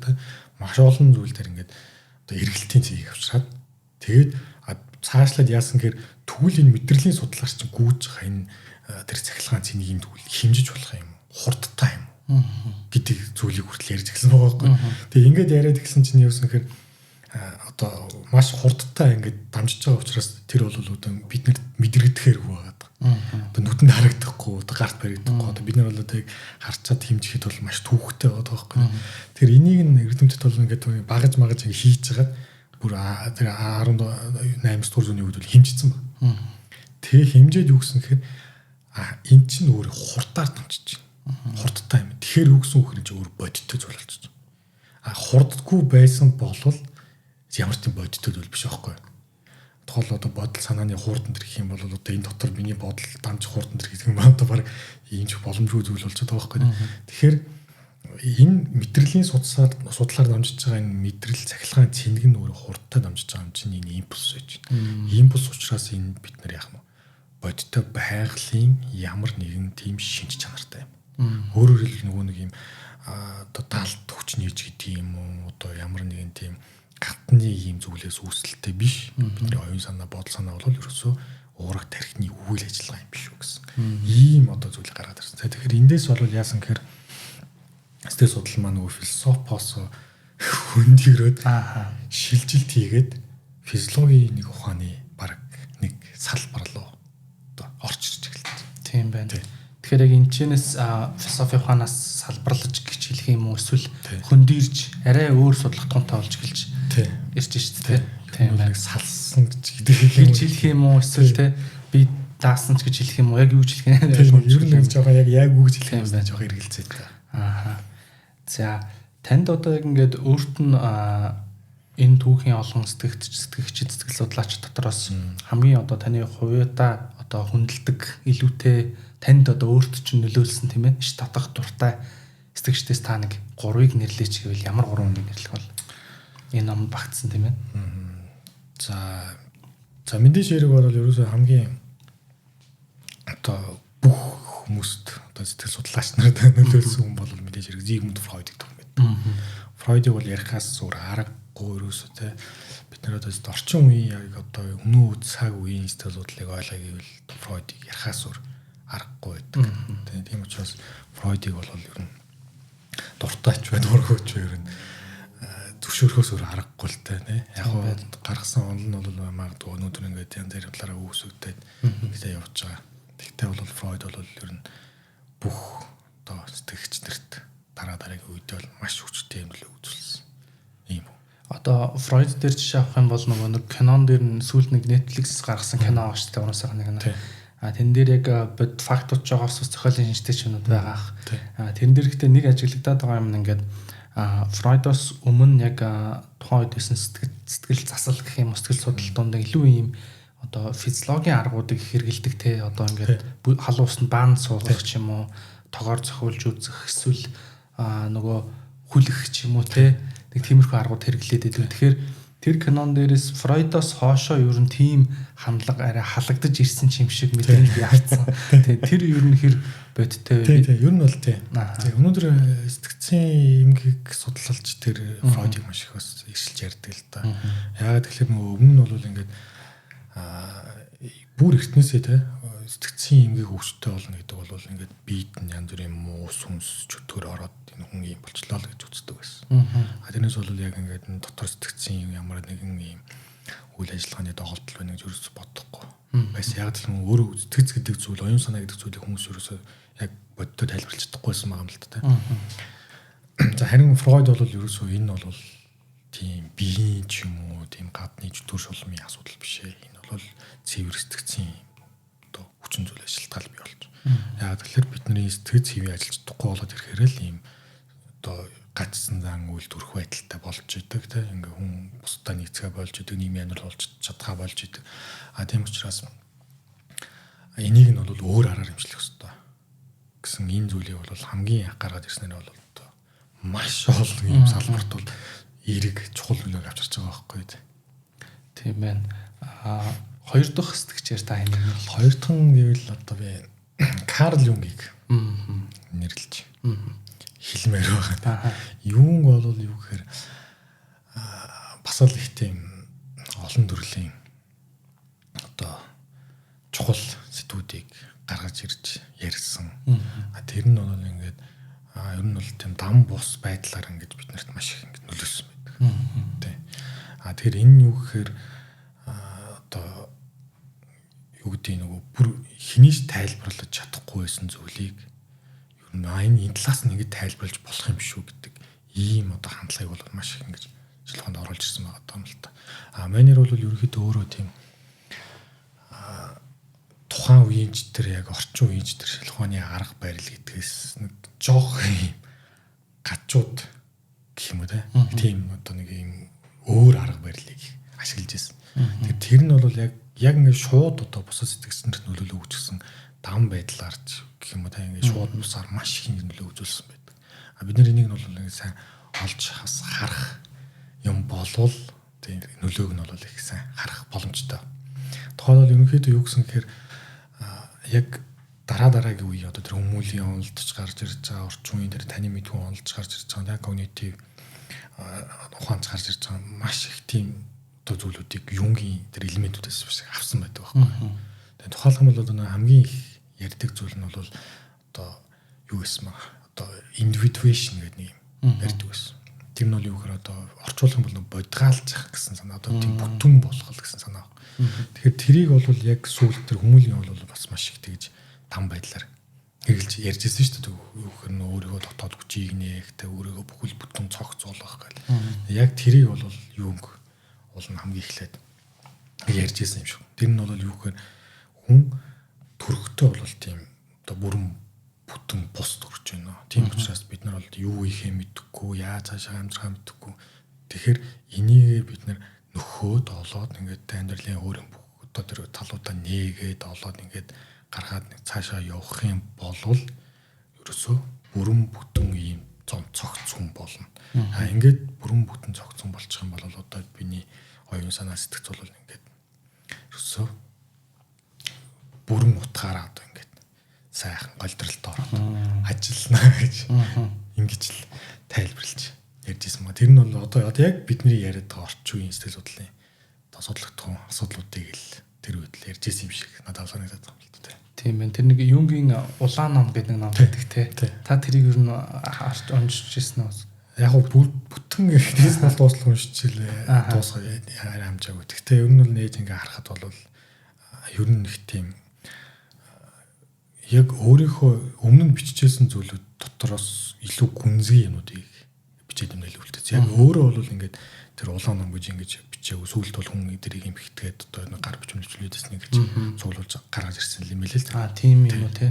Speaker 2: маш олон зүйл дээр ингээд одоо эргэлтийн цэгийг авчираад тэгээд цаашлаад яасан гэхээр тэгвэл энэ мэдрэлийн судлаач чинь гүйж байгаа энэ тэр цахилгаан цэнийг юм тэгвэл хэмжиж болох юм хурдтай юм гэдэг зүйлийг хүртэл ярьж эхэлсэн байгаа байхгүй. Тэгээ ингээд яриад эхэлсэн чинь юусэн гэхээр одоо маш хурдтай ингээд дамжиж байгаа учраас тэр бол бид нар мэдрэгдэхээр байгаа. Одоо нүдэнд харагдахгүй, одоо гарт баригдахгүй. Одоо бид нар бол одоо яг харцаад хэмжихэд бол маш түүхтэй байгаа байхгүй. Тэр энийг нь эрдэмтэд бол ингээд багаж магаж ингээд хийж хагаад бүр тэр 18 дугаар зууны үед бол хэмжигдсэн байна. Тэгээ хэмжээд юу гэсэн гэхээр эн чинь өөр хурдаар дамжиж байна. Хурдтай юм. Тэгэхээр юу гэсэн үг хэрэг чи өөр бодиттой зүйл болчихсон. Хурддаггүй байсан болвол ямар ч бодиттой зүйл биш байхгүй. Тол одоо бодол санааны хурдан дэрх юм бол одоо энэ дотор миний бодол дамжих хурдан дэрх гэдэг юм одоо баг ийм ч боломжгүй зүйл болж байгаа байхгүй. Тэгэхээр энэ мэдрэлийн судлаар дамжиж байгаа энэ мэдрэл цахилгаан цэнийг нь өөрөө хурдтай дамжиж байгаа юм чинь энэ импульс байж байна. Импульс учраас энэ бид нар яах нь бодиттой байгалийн ямар нэгэн тийм шинж чанартай юм. Өөрөөр хэлбэл нөгөө нэг юм одоо даалт хүч нээж гэдэг юм уу одоо ямар нэгэн тийм гатны ийм зүйлээс үүсэлтэй биш. Бидний оюун санаа, бодол санаа бол ерөөсөө уурах тархины үйл ажиллагаа юм биш үү гэсэн. Ийм одоо зүйл гаргаад ирсэн. Тэгэхээр эндээс бол яасан гэхээр сэтгэл судлал маань нөгөө философоос хөндөрөөд шилжилт хийгээд физиологийн нэг ухааны баг нэг салбар руу одоо орч ирж эхэлсэн.
Speaker 1: Тийм байна. Тэгэхээр яг энэчнээс философи ухаанаас салбарлаж гэж хэлэх юм уу эсвэл хөндөрж арай өөр судлах тунтай болж эхэлж ирж шүү дээ. Тийм байна.
Speaker 2: Салсан гэж
Speaker 1: хэлэх юм уу эсвэл те би даасан ч гэж хэлэх юм уу яг юу гэж хэлэх юм.
Speaker 2: Ер нь жоохон яг үг гэж хэлэх юм байна. Жоохон эргэлзээд.
Speaker 1: За танд одоо яг ингээд өөрт нь энэ түүхийн олон сэтгэгчид сэтгэл судлаач дотроос хамгийн одоо таны хувьдаа одоо хүндэлдэг илүүтэй танд одоо өөрт чинь нөлөөлсөн тийм ээ ш татах дуртай сэтгэгчдээс та нэг 3-ыг нэрлэеч гэвэл ямар 3 үнийг нэрлэх бол энэ номд багтсан тийм ээ.
Speaker 2: За мэдээж хэрэг бол ерөөсөө хамгийн одоо бүх хүмүүст одоо сэтгэл судлаач нарт нөлөөлсөн хүн бол мэдээж хэрэг Зигмунд Фройд гэдэг юм байна. Фройдыг бол ярихаас зүгээр аргагүй ерөөсөө те бид нар одоо орчин үеийн яг одоо өмнө цаг үеийн сэтгэл судлалыг ойлгоё гэвэл Фройдыг ярихаас зүгээр аргагүй байдаг. Тийм учраас Фройдыг бол ер нь дуртайч бай дургүйч ер нь зөвшөөрөхөөс өөр аргагүй л те яг гаргасан онол нь бол магадгүй өнөөдөр ингээд янз бүрийн талаараа үүсгдэг гэдэг явж байгаа. Тэгтээ бол Фройд бол ер нь бүх одоо сэтгэгч нарт дараагийн үедээ бол маш хүчтэй юм л үзүүлсэн. Ийм үү.
Speaker 1: Одоо Фройд дээр жишээ авах юм бол нэг кинон дээр нь сүүл нэг Netflix гаргасан кино авч тэ унаасаа нэг нь. Тэн дээр яг бод фактууд жоогоос зохиолын шинжтэй юмуд байгаа ах. Тэрэн дээр ихтэй нэг ажиглагдаад байгаа юм ингээд Фройдоос өмнө яг тухайн үед байсан сэтгэл засал гэх юм сэтгэл судлал донд илүү ийм одоо физиологийн аргуудыг хэрэгэлдэг те одоо ингээд хал уусанд баанд суулгах ч юм уу тогоор зохиулж үзэх эсвэл нөгөө хүлэх ч юм уу те нэг тиймэрхүү аргууд хэрэглээд байдаг. Тэгэхээр тэр кинон дээрээс Фройдоос хоошоо ер нь тийм хандлага арай халагдаж ирсэн ч юм шиг мэдрэмж яарсан. Тэр ер нь хэр бодтой
Speaker 2: вэ? Тийм ер нь бол тийм. Өнөөдөр сэтгцийн эмгэг судлалч тэр Фройдыг маш их бас иршилж ярьдаг л да. Яагаад тэгэхээр нөгөө өмнө нь бол ингээд бүр эртнээсээ те сэтгцийн эмгэг өвчтөй болно гэдэг бол ингээд биед нь янз бүрийн муу сүнс чөтгөр ороод энэ хүн юм болчлоо л гэж үздэг байсан. Тэрнээс бол яг ингээд дотор сэтгцийн ямар нэгэн юм үйл ажиллагааны доголдол байна гэж ерөөсөй бодохгүй байсан. Яг л өөрөө сэтгэц гэдэг зүйл, оюун санаа гэдэг зүйлийг хүмүүс ерөөсөй яг боддоо тайлбарлаж чадахгүйсэн байгаа юм л та. За харин Фройд бол ерөөсөй энэ бол тийм биеийн ч юм уу, тийм гадны чөтгөр шулмын асуудал биш ээ. Энэ бол цэвэр сэтгцийн одоо хүчин зүйл шалтгаал бий болж. Яг тэгэхээр бидний сэтгэц хэвээ ажиллаж чадахгүй болоод ирэхээр л ийм одоо гацсан зан үйлдвэрх байдалтай болж идэг те ингээ хүн бусдаа нийцгээ болж идэг, нийгмийн амьдрал болж чадхаа болж идэг. Тийм учраас энийг нь бол өөр аргаар хэмжлэх хэрэгтэй гэсэн энэ зүйлийг бол хамгийн их гаргаад ирснээр бол одоо маш олон юм салбарт бол эерэг чухал нөлөөг авчирч байгаа байхгүй юу.
Speaker 1: Тийм байна. Хоёр дахь сэтгчээр та энэ нь
Speaker 2: хоёр дахь нь гэвэл одоо би Карл Юнгийг нэрлэж хэлмээр байгаа. Юнг бол юу гэхээр бас л их тийм олон төрлийн одоо чухал сэдвүүдийг гаргаж ирж ярьсан. Тэр нь бол ингээд ер нь бол тийм дам бус байдлаар ингээд биднэрт маш их ингээд нөлөөсөн байдаг. Тэ. Тэгэхээр энэ юу гэхээр одоо юу гэдэг нөгөө бүр хинийч тайлбарлаж чадахгүй байсан зүйлийг ер нь энэ талаас нь ингэж тайлбарлаж болох юм шүү гэдэг ийм одоо хандлагыг бол маш их ингэж шилхонд оруулж ирсэн байгаа юм л та. Манер бол ерөөхдөө өөрөө тийм тухайн үеийнч тэр яг орчин үеийнч тэр шилхооны арга барил гэдгээс нэг жоох юм гачууд гэх юм уу тийм одоо нэг юм өөр арга барилыг ашиглаж ирсэн. Тэр нь бол яг ингээд шууд одоо бусад сэтгцэнд нөлөөлөө өгчихсэн дам байдлаар гэх юм уу ингээд шууд бусаар маш их нөлөө үзүүлсэн байдаг. Бид нар энийг нь бол ингээд сайн олж харах юм болвол тийм нөлөөг нь бол их сайн харах боломжтой. Тухайлбал ерөнхийдөө юу гэсэн гэхээр яг дараагийн үе одоо тэр хүмүүлийн онолдож гарч ирж байгаа орчин үеийн тэр таны мэдгүй онолдож гарч ирж байгаа когнитив ухаанч гарч ирж байгаа маш их тийм одоо зүйлүүдийг юнгийн тэр элементүүдээс биш авсан байдаг байхгүй. Тэгээд тухайлх юм бол одоо хамгийн их ярьдаг зүйл нь бол одоо юу гэсэн маа одоо individuation гэдэг нэг юм ярьдаг байсан. Тэр нь бол юу гэхээр одоо орчуулах юм бол бодгаалжих гэсэн санаа одоо тийм бүтэн болох гэсэн санаа. Тэгэхээр тэрийг бол яг сүүл тэр хүмүүлийн бол бас маш их тэгж там байдлаар хэрэгжилж ярьж ирсэн шүү дээ. Юу гэхээр өөрийгөө дотоод хүчийг нээгтэй өөрийгөө бүхэл бүтэн цогцоолох гэл. Яг тэрийг бол юунг бол хамгийн эхлээд ярьж ирсэн юм шиг. Тэр нь бол юу гэхээр хүн төрхтөө бол тийм одоо бүрэн бүтэн бус төрж байна. Тийм учраас бид нар бол юу ихээ мэдэхгүй, яаж цаашаа амьдрахаа мэдэхгүй. Тэгэхээр энийг бид нар нөхөөд олоод ингээд амьдралын өөрийн бүх одоо тэр талуудаа нээгээд олоод ингээд гаргаад нэг цаашаа явах юм болвол ерөөсөө бүрэн бүтэн ийм цогц хүн болно. Ингээд бүрэн бүтэн цогц хүн болчих юм бол одоо биний оюун санаа сэтгэц бол ингээд ерөөсөө бүрэн утгаараа одоо ингээд сайхан голдролт ороод ажиллана гэж ингэж л тайлбарлаж ярьжсэн маа. Тэр нь бол одоо яг бидний яриад байгаа орчин үеийн сэтгэл судлалын одоо судлагдсан асуудлуудыг л тэр үед л ярьжсэн юм шиг надад санагдаад байна л да.
Speaker 1: Тийм байна. Тэр нэг Юнгийн улаан ном гэдэг ном байдаг те. Та тэрийг ер нь уншиж ирсэн үү?
Speaker 2: Яг бүтэн ихнээс нь дуустал уншчихлээ. Дуусгаа хамжаагүй. Гэхдээ ер нь бол нээж ингээ харахад бол ер нь их тийм яг өөрийнхөө өмнө нь бичижсэн зүйлүүд дотроос илүү гүнзгий юмнуудыг бичээд юм нэлүүлдэг. Яг өөрөө бол ингээд тэр улаан ном гэж ингэж бичээгүй сүүлд бол хүн эдрийг юм хитгээд одоо гар бичмэлжлүүдээс нэг гэж цуглуулж гаргаж ирсэн юм лээ л.
Speaker 1: Тийм юм уу те.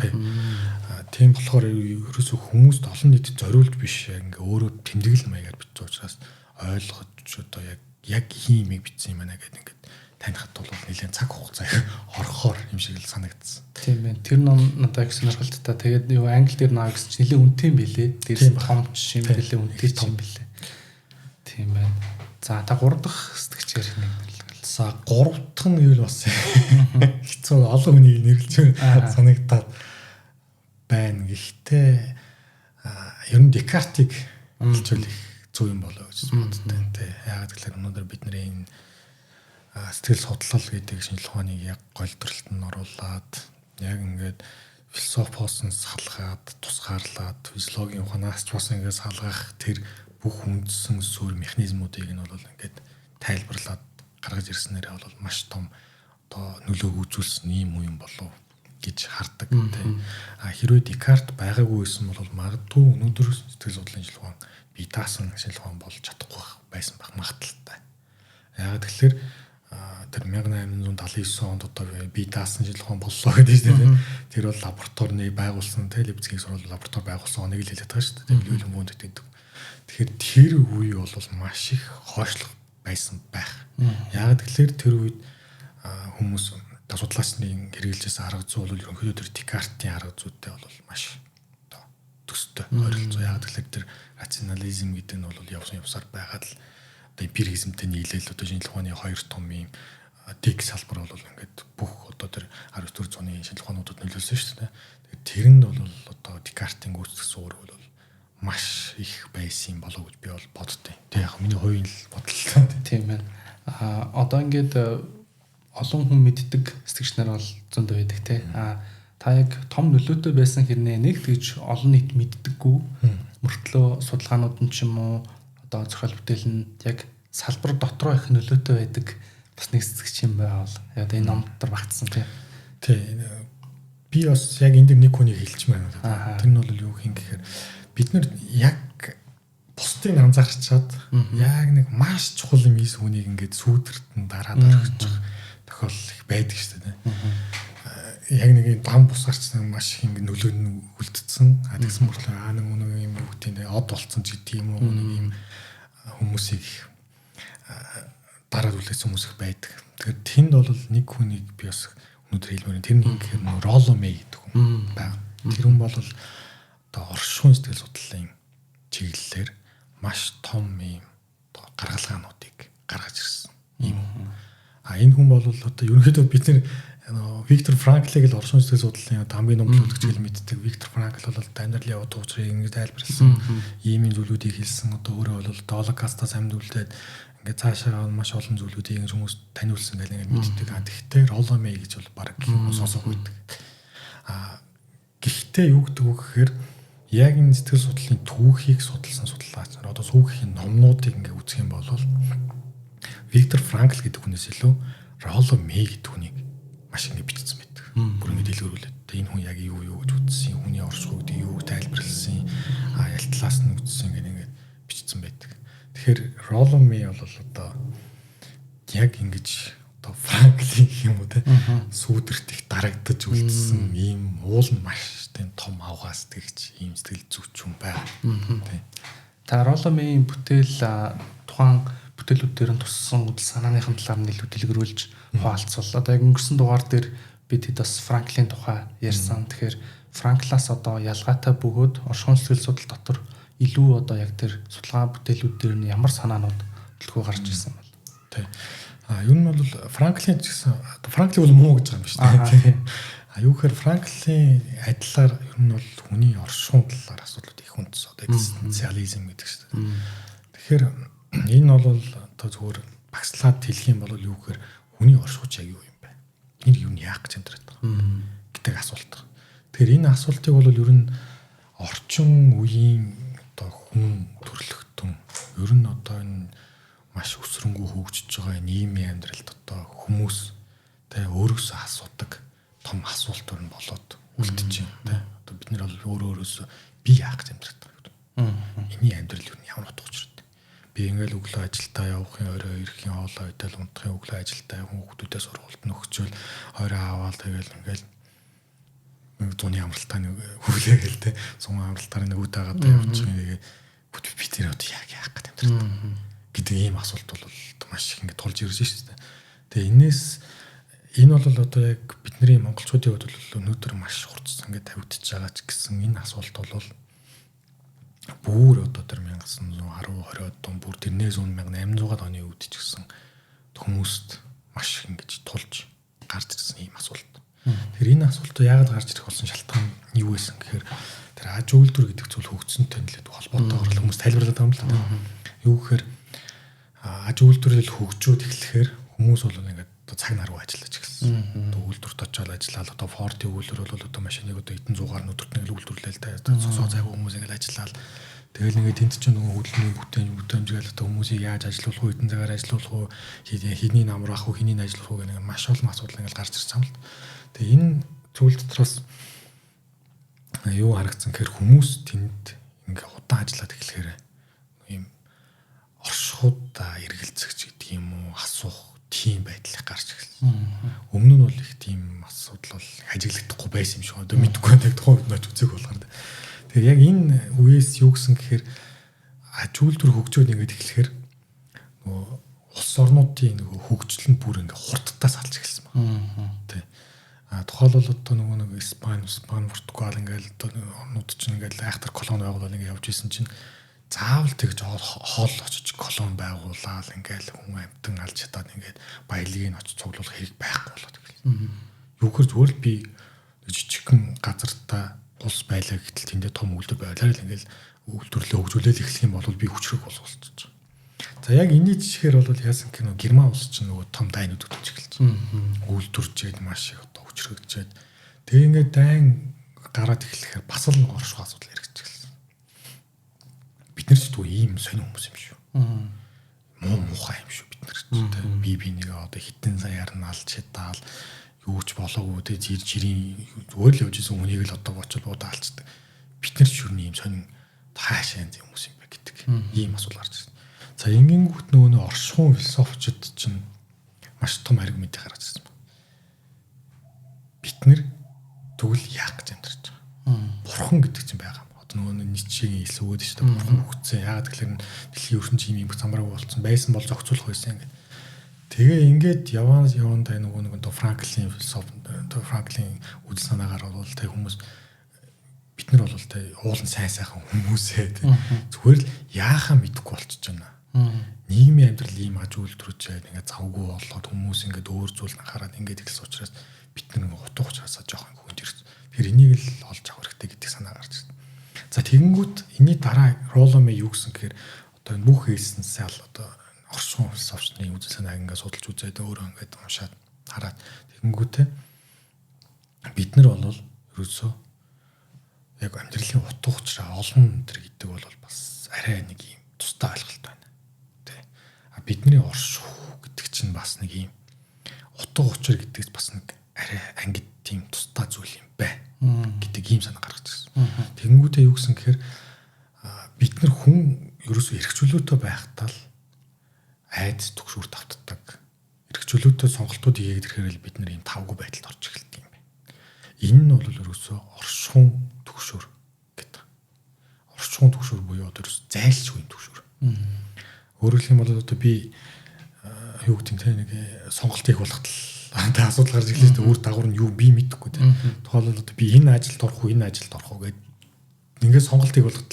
Speaker 2: Тийм болохоор ерөөсөө хүмүүст олон нийтэд зориулж биш ингээ өөрөө тэмдэглэл маягаар бичсэн учраас ойлгож одоо яг ийм юм бичсэн юм байна гэдэг ингээд танихад бол нэлээд цаг хугацаа их орохоор юм шиг л санагдсан.
Speaker 1: Тийм ээ. Тэр ном надад их сонирхолтой. Тэгээд юу англи дээр наа гэсэн чинь нэлээд үнэтэй юм билээ. Тэр томч юм билээ, үнэтэй ч юм билээ. Тийм байна. За та 3 дахь сэтгчээр нэг нэрлэв.
Speaker 2: За 3 дахь нь юу л бас хэцүү олон хүнийг нэрлэж санагдаад байна. Гэхдээ ер нь Декартыг хэлжүүл их зөв юм болоо гэж боддог те. Яагаад гэвэл өнөөдөр бидний энэ сэтгэл судлал гэдэг шинжилгээ ухааныг яг голдролт нь оруулаад яг ингээд философиос нь салгаад тусгаарлаад физиологийн ухаанаас ч бас ингээд салгах тэр бүх үндсэн суурь механизмуудыг нь бол ингээд тайлбарлаад гаргаж ирснээрээ бол маш том одоо нөлөөг үзүүлсэн юм уу юм болов гэж хардаг тийм. Хэрвээ Декарт байгаагүй байсан бол магадгүй өнөөдөр сэтгэл судлалын шинжилгээ ухаан бие даасан шинжилгээ ухаан болж чадахгүй байсан байх магадaltaй. Яг тэгэхээр тэр 1879 онд одоо бие даасан шинжилгээ ухаан боллоо гэдэг чинь тийм. Тэр бол лабораторины байгуулсан тийм Лейпцигийн сургууль лаборатори байгуулсан оныг л хэлээд байгаа шүү дээ. Лүйл хүмүүнд гэдэг. Тэгэхээр тэр үе бол маш их хойшлох байсан байх. Яг тэгэхээр тэр үед хүмүүс судлаачны хэрэгжилжсэн арга зүй бол ерөнхийдөө тэр Декартийн арга зүйтэй бол маш одоо төстэй ойролцоо. Яг тэгэхээр тэр рационализм гэдэг нь бол явсан явсаар байгаад л одоо эмпиризмтэй нийлээл одоо шинжилгээ ухааны хоёр том юм дэг салбар бол ингээд бүх одоо тэр 19-р зууны шинжилгээ ухаануудад нөлөөлсөн шүү дээ. Тэгэхээр тэрэнд бол одоо Декартийн гүйцэтгэх суурь бол маш их байсан юм болов уу гэж би бол боддтой. Тэг яг миний хувийн л бодлоо.
Speaker 1: Тийм байна. Одоо ингээд олон хүн мэддэг сэтгэгч нар бол зөндөө байдаг те. Та яг том нөлөөтэй байсан хэрнээ нэг тэгж олон нийт мэддэггүй мөртлөө судалгаанууд нь ч юм уу одоо зохиол бүтээл нь яг салбар дотроо их нөлөөтэй байдаг бас нэг сэтгэгч юм байвал яг энэ ном дотор багтсан тийм.
Speaker 2: Би бас яг энэ дээр нэг хүнийг хэлж байна. Тэр нь бол юу гэх юм гэхээр бид нар яг бусдыг анзаарчаад яг нэг маш чухал юм ийс хүнийг ингээд сүүдэрт нь дараад орхиж тохиолдол их байдаг шүү дээ. Яг нэг дан бус гарчсан маш их ингээд нөлөө нь үлдсэн. Тэгсэн мөртлөө нэг юм бүгдийн од болцсон ч гэдэг юм уу нэг юм хүмүүсийг дараад үлдсэн хүмүүс их байдаг. Тэгэхээр тэнд бол нэг хүнийг би бас өнөөдөр хэлмээр тэр нэг гэхээр Ролло Мэй гэдэг хүн байна. Тэр хүн бол одоо оршин сэтгэл судлалын чиглэлээр маш том юм гаргалгаануудыг гаргаж ирсэн юм. Энэ хүн бол одоо ерөнхийдөө бид нэр Виктор Франклыг л оршин сэтгэл судлалын хамгийн номлол үзэгчл мэддэг. Виктор Франкл бол амьдралын яваа туучрыг ингэ тайлбарласан. Иймийн зүйлүүдийг хэлсэн. Одоо өөрөө бол Холокостоос амьд үлдээд ингээ цаашаа маш олон зүйлүүдийг хүмүүс таниулсан гэл ингэ мэддэг. Тэгэхдээ Ролло Мэй гэж бол баг сонсох үйдэг. Гэхдээ юу гэдэг вэ гэхээр яг энэ сэтгэл судлалын түүхийг судалсан судлаач нар одоо түүхийн номнуудыг ингээ үзэх юм бол Виктор Франкл гэдэг хүнээс илүү Ролло Мэй гэдэг хүнийг маш ингэ бичсэн байдаг. Бүр ингэ дэлгэрүүлээд энэ хүн яг юу гэж үзсэн, хүний оршихуйд юу тайлбарласан, ялтлаас нь үзсэн ингэ бичсэн байдаг. Тэгэхээр Ролло Мэй бол одоо яг ингэж одоо Франклин гэх юм уу те сүүдэрт их дарагдаж үлдсэн ийм уул нь маш тийм том авгаас тэгж ийм сэтгэл зүйч юм байна. Тий.
Speaker 1: Та Роломын бүтээл тухайн бүтээлүүдээр нь туссан үйл санааныхын талаар нэлээд дэлгэрүүлж хуваалцвал одоо яг өнгөрсөн дугаар дээр бид бас Франклин тухай ярьсан. Тэгэхээр Франклаас одоо ялгаатай бөгөөд оршихуйн сэтгэл судлал дотор илүү одоо яг тэр судалгаа бүтээлүүдээр нь ямар санаанууд төлхөө гарч ирсэн бол.
Speaker 2: Тий. Ер нь бол Франклин ч гэсэн Франклин бол муу гэж байгаа юм шүү дээ. Юу гэхээр Франклин адилаар ер нь бол хүний оршихуйн талаар асуудлууд их үндэс одоо экзистенциализм гэдэг шүү дээ. Тэгэхээр энэ бол одоо зөвхөн багслаад хэлэх юм бол юу гэхээр хүний оршихуйч яг юу юм бэ? Энэ юу нь яах гэж амьдраад байгаа гэдэг асуулт. Тэгэхээр энэ асуултыг бол ер нь орчин үеийн одоо хүн төрлөختөн ер нь одоо энэ маш өсрөнгөө хөгжиж байгаа нийгмийн амьдралд одоо хүмүүс тэ өөрөөсөө асуудаг том асуулт өрн болоод үлдэж байна тэ. Одоо бид нар бол өөрөөсөө би яах гэж амьдраад байгаа юм. Эний амьдрал юу ямар утга учиртай. Би ингээл өглөө ажилдаа явахын орой ирэхийн хоолой идэл унтахын өглөө ажилдаа хүүхдүүдээ сургуульд нөхчөөл орой аваад тэгэл ингээл зуны амралтаа хүлээгээл тэ. Зун амралтаар нөгөөтэйгээ явчих юм. Би тэр одоо яах гэж амьдраад байгаа гэдэг ийм асуулт бол маш их ингэ тулж ирж шүү дээ. Тэгээ энэ бол одоо яг бидний монголчуудын хувьд бол өнөөдөр маш хурц ингэ тавигдчихж байгаа ч гэсэн энэ асуулт бол бүр одоо тэр 1910 20-од он бүр тэрнээс өмнө 1800-аад оны үед ч гэсэн хүмүүст маш их ингэж тулж гарч ирсэн ийм асуулт. Тэгэхээр энэ асуулт яагаад гарч ирэх болсон шалтгаан юу байсан гэхээр тэр аж үйлдвэр гэдэг зүйл хөгжсөнтэй нэлээд холбоотойгоор хүмүүс тайлбарлаад байгаа юм л да. Юу гэхээр аж үйлдвэрлэл хөгжөөд эхлэхээр хүмүүс бол ингээд одоо цаг нар руу ажиллаж эхэлсэн. Одоо үйлдвэрт очиод ажиллаад одоо Ford-ийн үйлдвэр бол одоо машиныг одоо эдэн зуугаар өдөрт нэг үйлдвэрлээл та сосоо цайг хүмүүс ингээд ажиллаад тэгэл ингээд тэнд чинь нөгөө хөдөлмөрийн бүтээмжгээл одоо хүмүүсийг яаж ажилуулах уу, эдэн цагаар ажилуулах уу, хэний нам руу ах уу, хэнийг ажилуулах уу гэх маш олон асуудал ингээд гарч ирсэн юм л. Тэгээ энэ зүйл дотроос юу харагдсан гэхээр хүмүүс тэнд ингээд удаан ажиллаад эхлэхээр ийм оршихуудаа эргэлзэгч гэдэг юм уу асуух тийм байдал гарч ирсэн. Өмнө нь бол их тийм асуудал бол ажиглагдахгүй байсан юм шиг одоо мэдгүй нэг тухайд нөт үзег болохоор. Тэгэхээр яг энэ үеэс юу гэсэн гэхээр аж үйлдвэр хөгжөөд ингээд эхлэхээр нөгөө улс орнуудын нөгөө хөгжил нь бүр ингээд хурдтай салж эхэлсэн байна. Тэ. Тухайлбал одоо нөгөө нэг Испани, Португал ингээд одоо орнууд чинь ингээд айхтар колони байгуулаад ингээд явж исэн чинь заавал тэгж хоол очиж колон байгуулаад ингээл хүн амтан алж чадаад ингээд баялагийг очиж цуглуулах хэрэг байхгүй болоод ирлээ. Юу гэхээр зүгээр л би жижигхэн газартаа улс байлаа гэтэл тэндээ том үйлдвэр байлаа л ингээл үйлдвэрлэлээ хөгжүүлээд эхлэх юм бол би хүчрэг боловсруулж байгаа. За яг энэний жишгээр бол яасан гэх нэг Герман улс чинь нөгөө том дайнууд өгч эхэлж байна. Үйлдвэрчээд маш их одоо хүчрэгчээд тэгээ ингээд дайн гараад эхлэхээр бас л орших асуудал эргэж эхэлсэн. Бид нар ч түр ийм сонир хүмүүс юм шүү. Муухай юм шүү бид нар ч. Би нэг одоо хитэн саяар нь алж чадаал юу ч болоогүй те жирийн зүгээр л явж исэн хүнийг л одоо очил буудаа алцдаг. Бид нар ч юу ийм сонир таашаа юм хүмүүс юм бэ гэдэг. Ийм асуудал гарч ирсэн. За ингэнгүүт нөгөө оршихуйн философичд чинь маш том аргумент гаргаж ирсэн байна. Бид нар тэгвэл яах гэж амьдарч байгаа. Бурхан гэдэг чинь байгаа. Нөгөө Ницшегийн хэлсэн өгөөд шүү дээ. Бурхан хөгцсөн. Яагаад тэгэхээр дэлхийн ертөнцийн юм замраг болцсон байсан бол зохицуулах байсан ингээд. Тэгээ ингээд явандаа нөгөө Франклин философи Франклин үйл санаагаар бол тэг хүмүүс бид нар бол тэг уулын сайхан хүмүүсээ тэг зүгээр л яахаа мэдэхгүй болчихж байна. Нийгмийн амьдрал ийм аж үйлдвэрчээд ингээд завгүй болоод хүмүүс ингээд өөр зүйл анхаарал ингээд ихсэн учраас бид нар утга учираасаа жоохон хүнд ирсэн. Тэгэхээр энийг л олж авах хэрэгтэй гэдэг санаа гарч ирсэн. За тэгэнгүүт энэний дараа Роломе юу гэсэн гэхээр одоо энэ бүх хэлсэнсээ л одоо оршихуйн философичны үзэл санааг ингээд судалж үзээд өөрөө ингээд уншаад хараад тэгэнгүүтээ бид нар бол ерөөсөө яг амьдралын утга учираа олон төр гэдэг бол бас арай нэг юм тустай ойлголт байна. Тэ. Бидний орших гэдэг чинь бас нэг юм утга учир гэдэгс бас нэг арай ангид тийм тустай зүйл юм байна гэдэг ийм санаа гаргаж ирсэн. Тэгэнгүүтээ юу гэсэн гэхээр бид нар хүн ерөөсөө эрхчлөөтэй байхдаа л айдас төгшүүр давтдаг. чөлөөтэй сонголтуудыг хийгээд ирэхээр бид нар ийм тавгүй байдалд орж эхэлдэг юм байна. Энэ нь бол ерөөсөө оршихуун түгшүүр гэдэг. Оршихуун түгшүүр буюу одоо ерөөс зайлшгүй түгшүүр. Өөрөөр хэлбэл одоо би юу гэдэг те нэг сонголт хийх болоход та асуудал гарч ирлээ те өөр дагавар нь юу би мэдэхгүй те. Тухайлбал одоо би энэ ажилд орох уу энэ ажилд орох уу гэдэг ингээд сонголт хийх болоход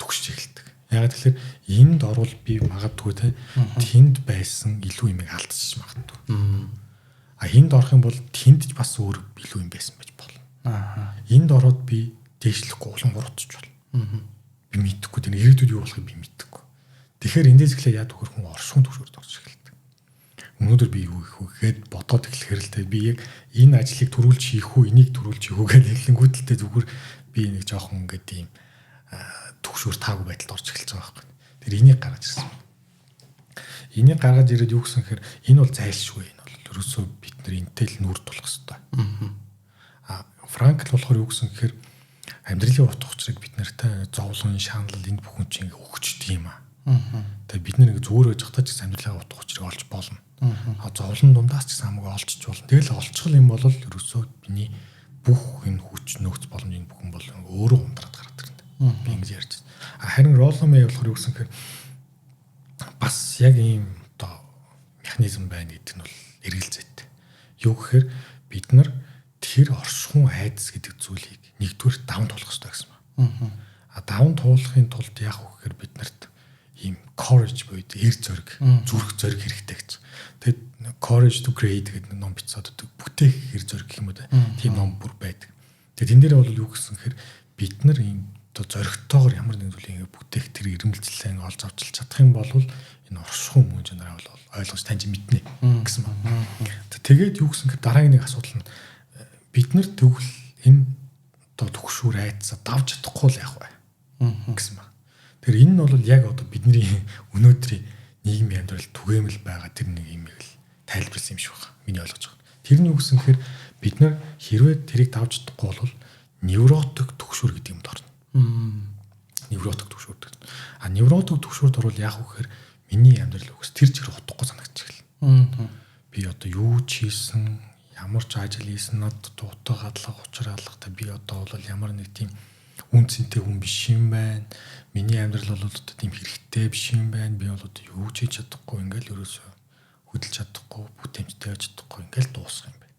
Speaker 2: түгшж эхэлдэг. Яг тэгэхээр энд орвол би магадгүй те тэнд байсан илүү юмыг алдчих магадгүй. Энд орох юм бол тэнд ч бас өөр илүү юм байсан байж болно. Энд ороод би дээшлэхгүй улам гурвдчих болно. Би мэдэхгүй тэр ирээдүйд юу болохыг би мэдэхгүй. Тэгэхээр эндээс эхлээд яад хөрхөн оршихуун түвшүүрд орж эхэлдэг. Өнөөдөр би юу хийх вэ гэхэд бодоод эхлэхээр л те би яг энэ ажлыг төрүүлж хийх үү энийг төрүүлж хийх үү гэдэг эхлэнгүүтэлтэй зүгээр би нэг жоохон ингээд ийм түгшүүр таагүй байдалд орж эхэлж байгаа байхгүй. Тэр энийг гаргаж ирсэн. Энийг гаргаж ирээд юу гэсэн хэрэг энэ бол зайлшгүй. Энэ бол ерөөсөө бид нар энтэй л нүүр тулах хэрэгтэй. Франкл болохоор юу гэсэн хэрэг амьдралын утга учирыг бид нартай зовлон шаналл энэ бүхэн чинь өгчдөг юм аа. Тэгээ бид нэг зүгээр байж хатаа ч гэсэн амьдралын утга учирыг олж болно. Зовлон дундаас ч гэсэн хамаагүй олчж болно. Тэгэл олчгол юм бол ерөөсөө миний бүх энэ хүч нөөц боломжийн бүхэн бол өөрөө ундраад гараад ирнэ. Би ингэж ярьж байна. Харин Ролломей болохоор юу гэсэн хэрэг бас яг ийм одоо механизм байна гэдэг нь бол эргэлзээтэй. Юу гэхээр бид нар тэр оршихуун айдас гэдэг зүйлийг нэгдүгээр даван туулах хэрэгтэй гэсэн байна. Даван туулахын тулд яах вэ гэхээр бид нарт ийм courage буюу эер зориг, зүрх зориг хэрэгтэй гэж. Тэгэд courage to create гэдэг ном бичсод бүтээх эер зориг гэх юм уу тийм ном бүр байдаг. Тэгээд энэ дээр бол юу гэсэн хэрэг бид нар ийм одоо зоригтойгоор ямар нэгэн зүйлийг бүтээх тэр ирмэлцлээ олж авчилж чадах юм бол энэ оршихуун мөн чанараа бол ойлгож таньж мэднэ гэсэн байна. Тэгээд юу гэсэн хэрэг дараагийн нэг асуудал нь бид нар тэгвэл энэ одоо түгшүүр айцаа давж чадахгүй л яах вэ гэсэн байна. Тэр энэ нь бол яг одоо бидний өнөөдрийн нийгмийн амьдрал түгээмэл байгаа тэр нэг юм их л тайлбарласан юм шиг байна. Миний ойлгож байгаа. Тэр нь юу гэсэн хэрэг бид нар хэрвээ тэрийг давж чадахгүй бол невротик түгшүүр гэдэг юмд орно. Невротик түгшүүр гэдэг. Невротик түгшүүрд орвол яах вэ гэхээр миний амьдрал үгс тэр чигээр утгагүй санагдаж эхэлнэ. Би одоо юу ч хийсэн, ямар ч ажил хийсэн надад утга хадлага учир алгатай би одоо бол ямар нэг тийм үнцэнтэй хүн биш юм байна. Миний амьдрал бол одоо тийм хэрэгтэй биш юм байна. Би бол одоо юу ч хийж чадахгүй ингээл ерөөсөө хөдөлж чадахгүй, бүтээмжтэй байж чадахгүй ингээл дуусах юм байна.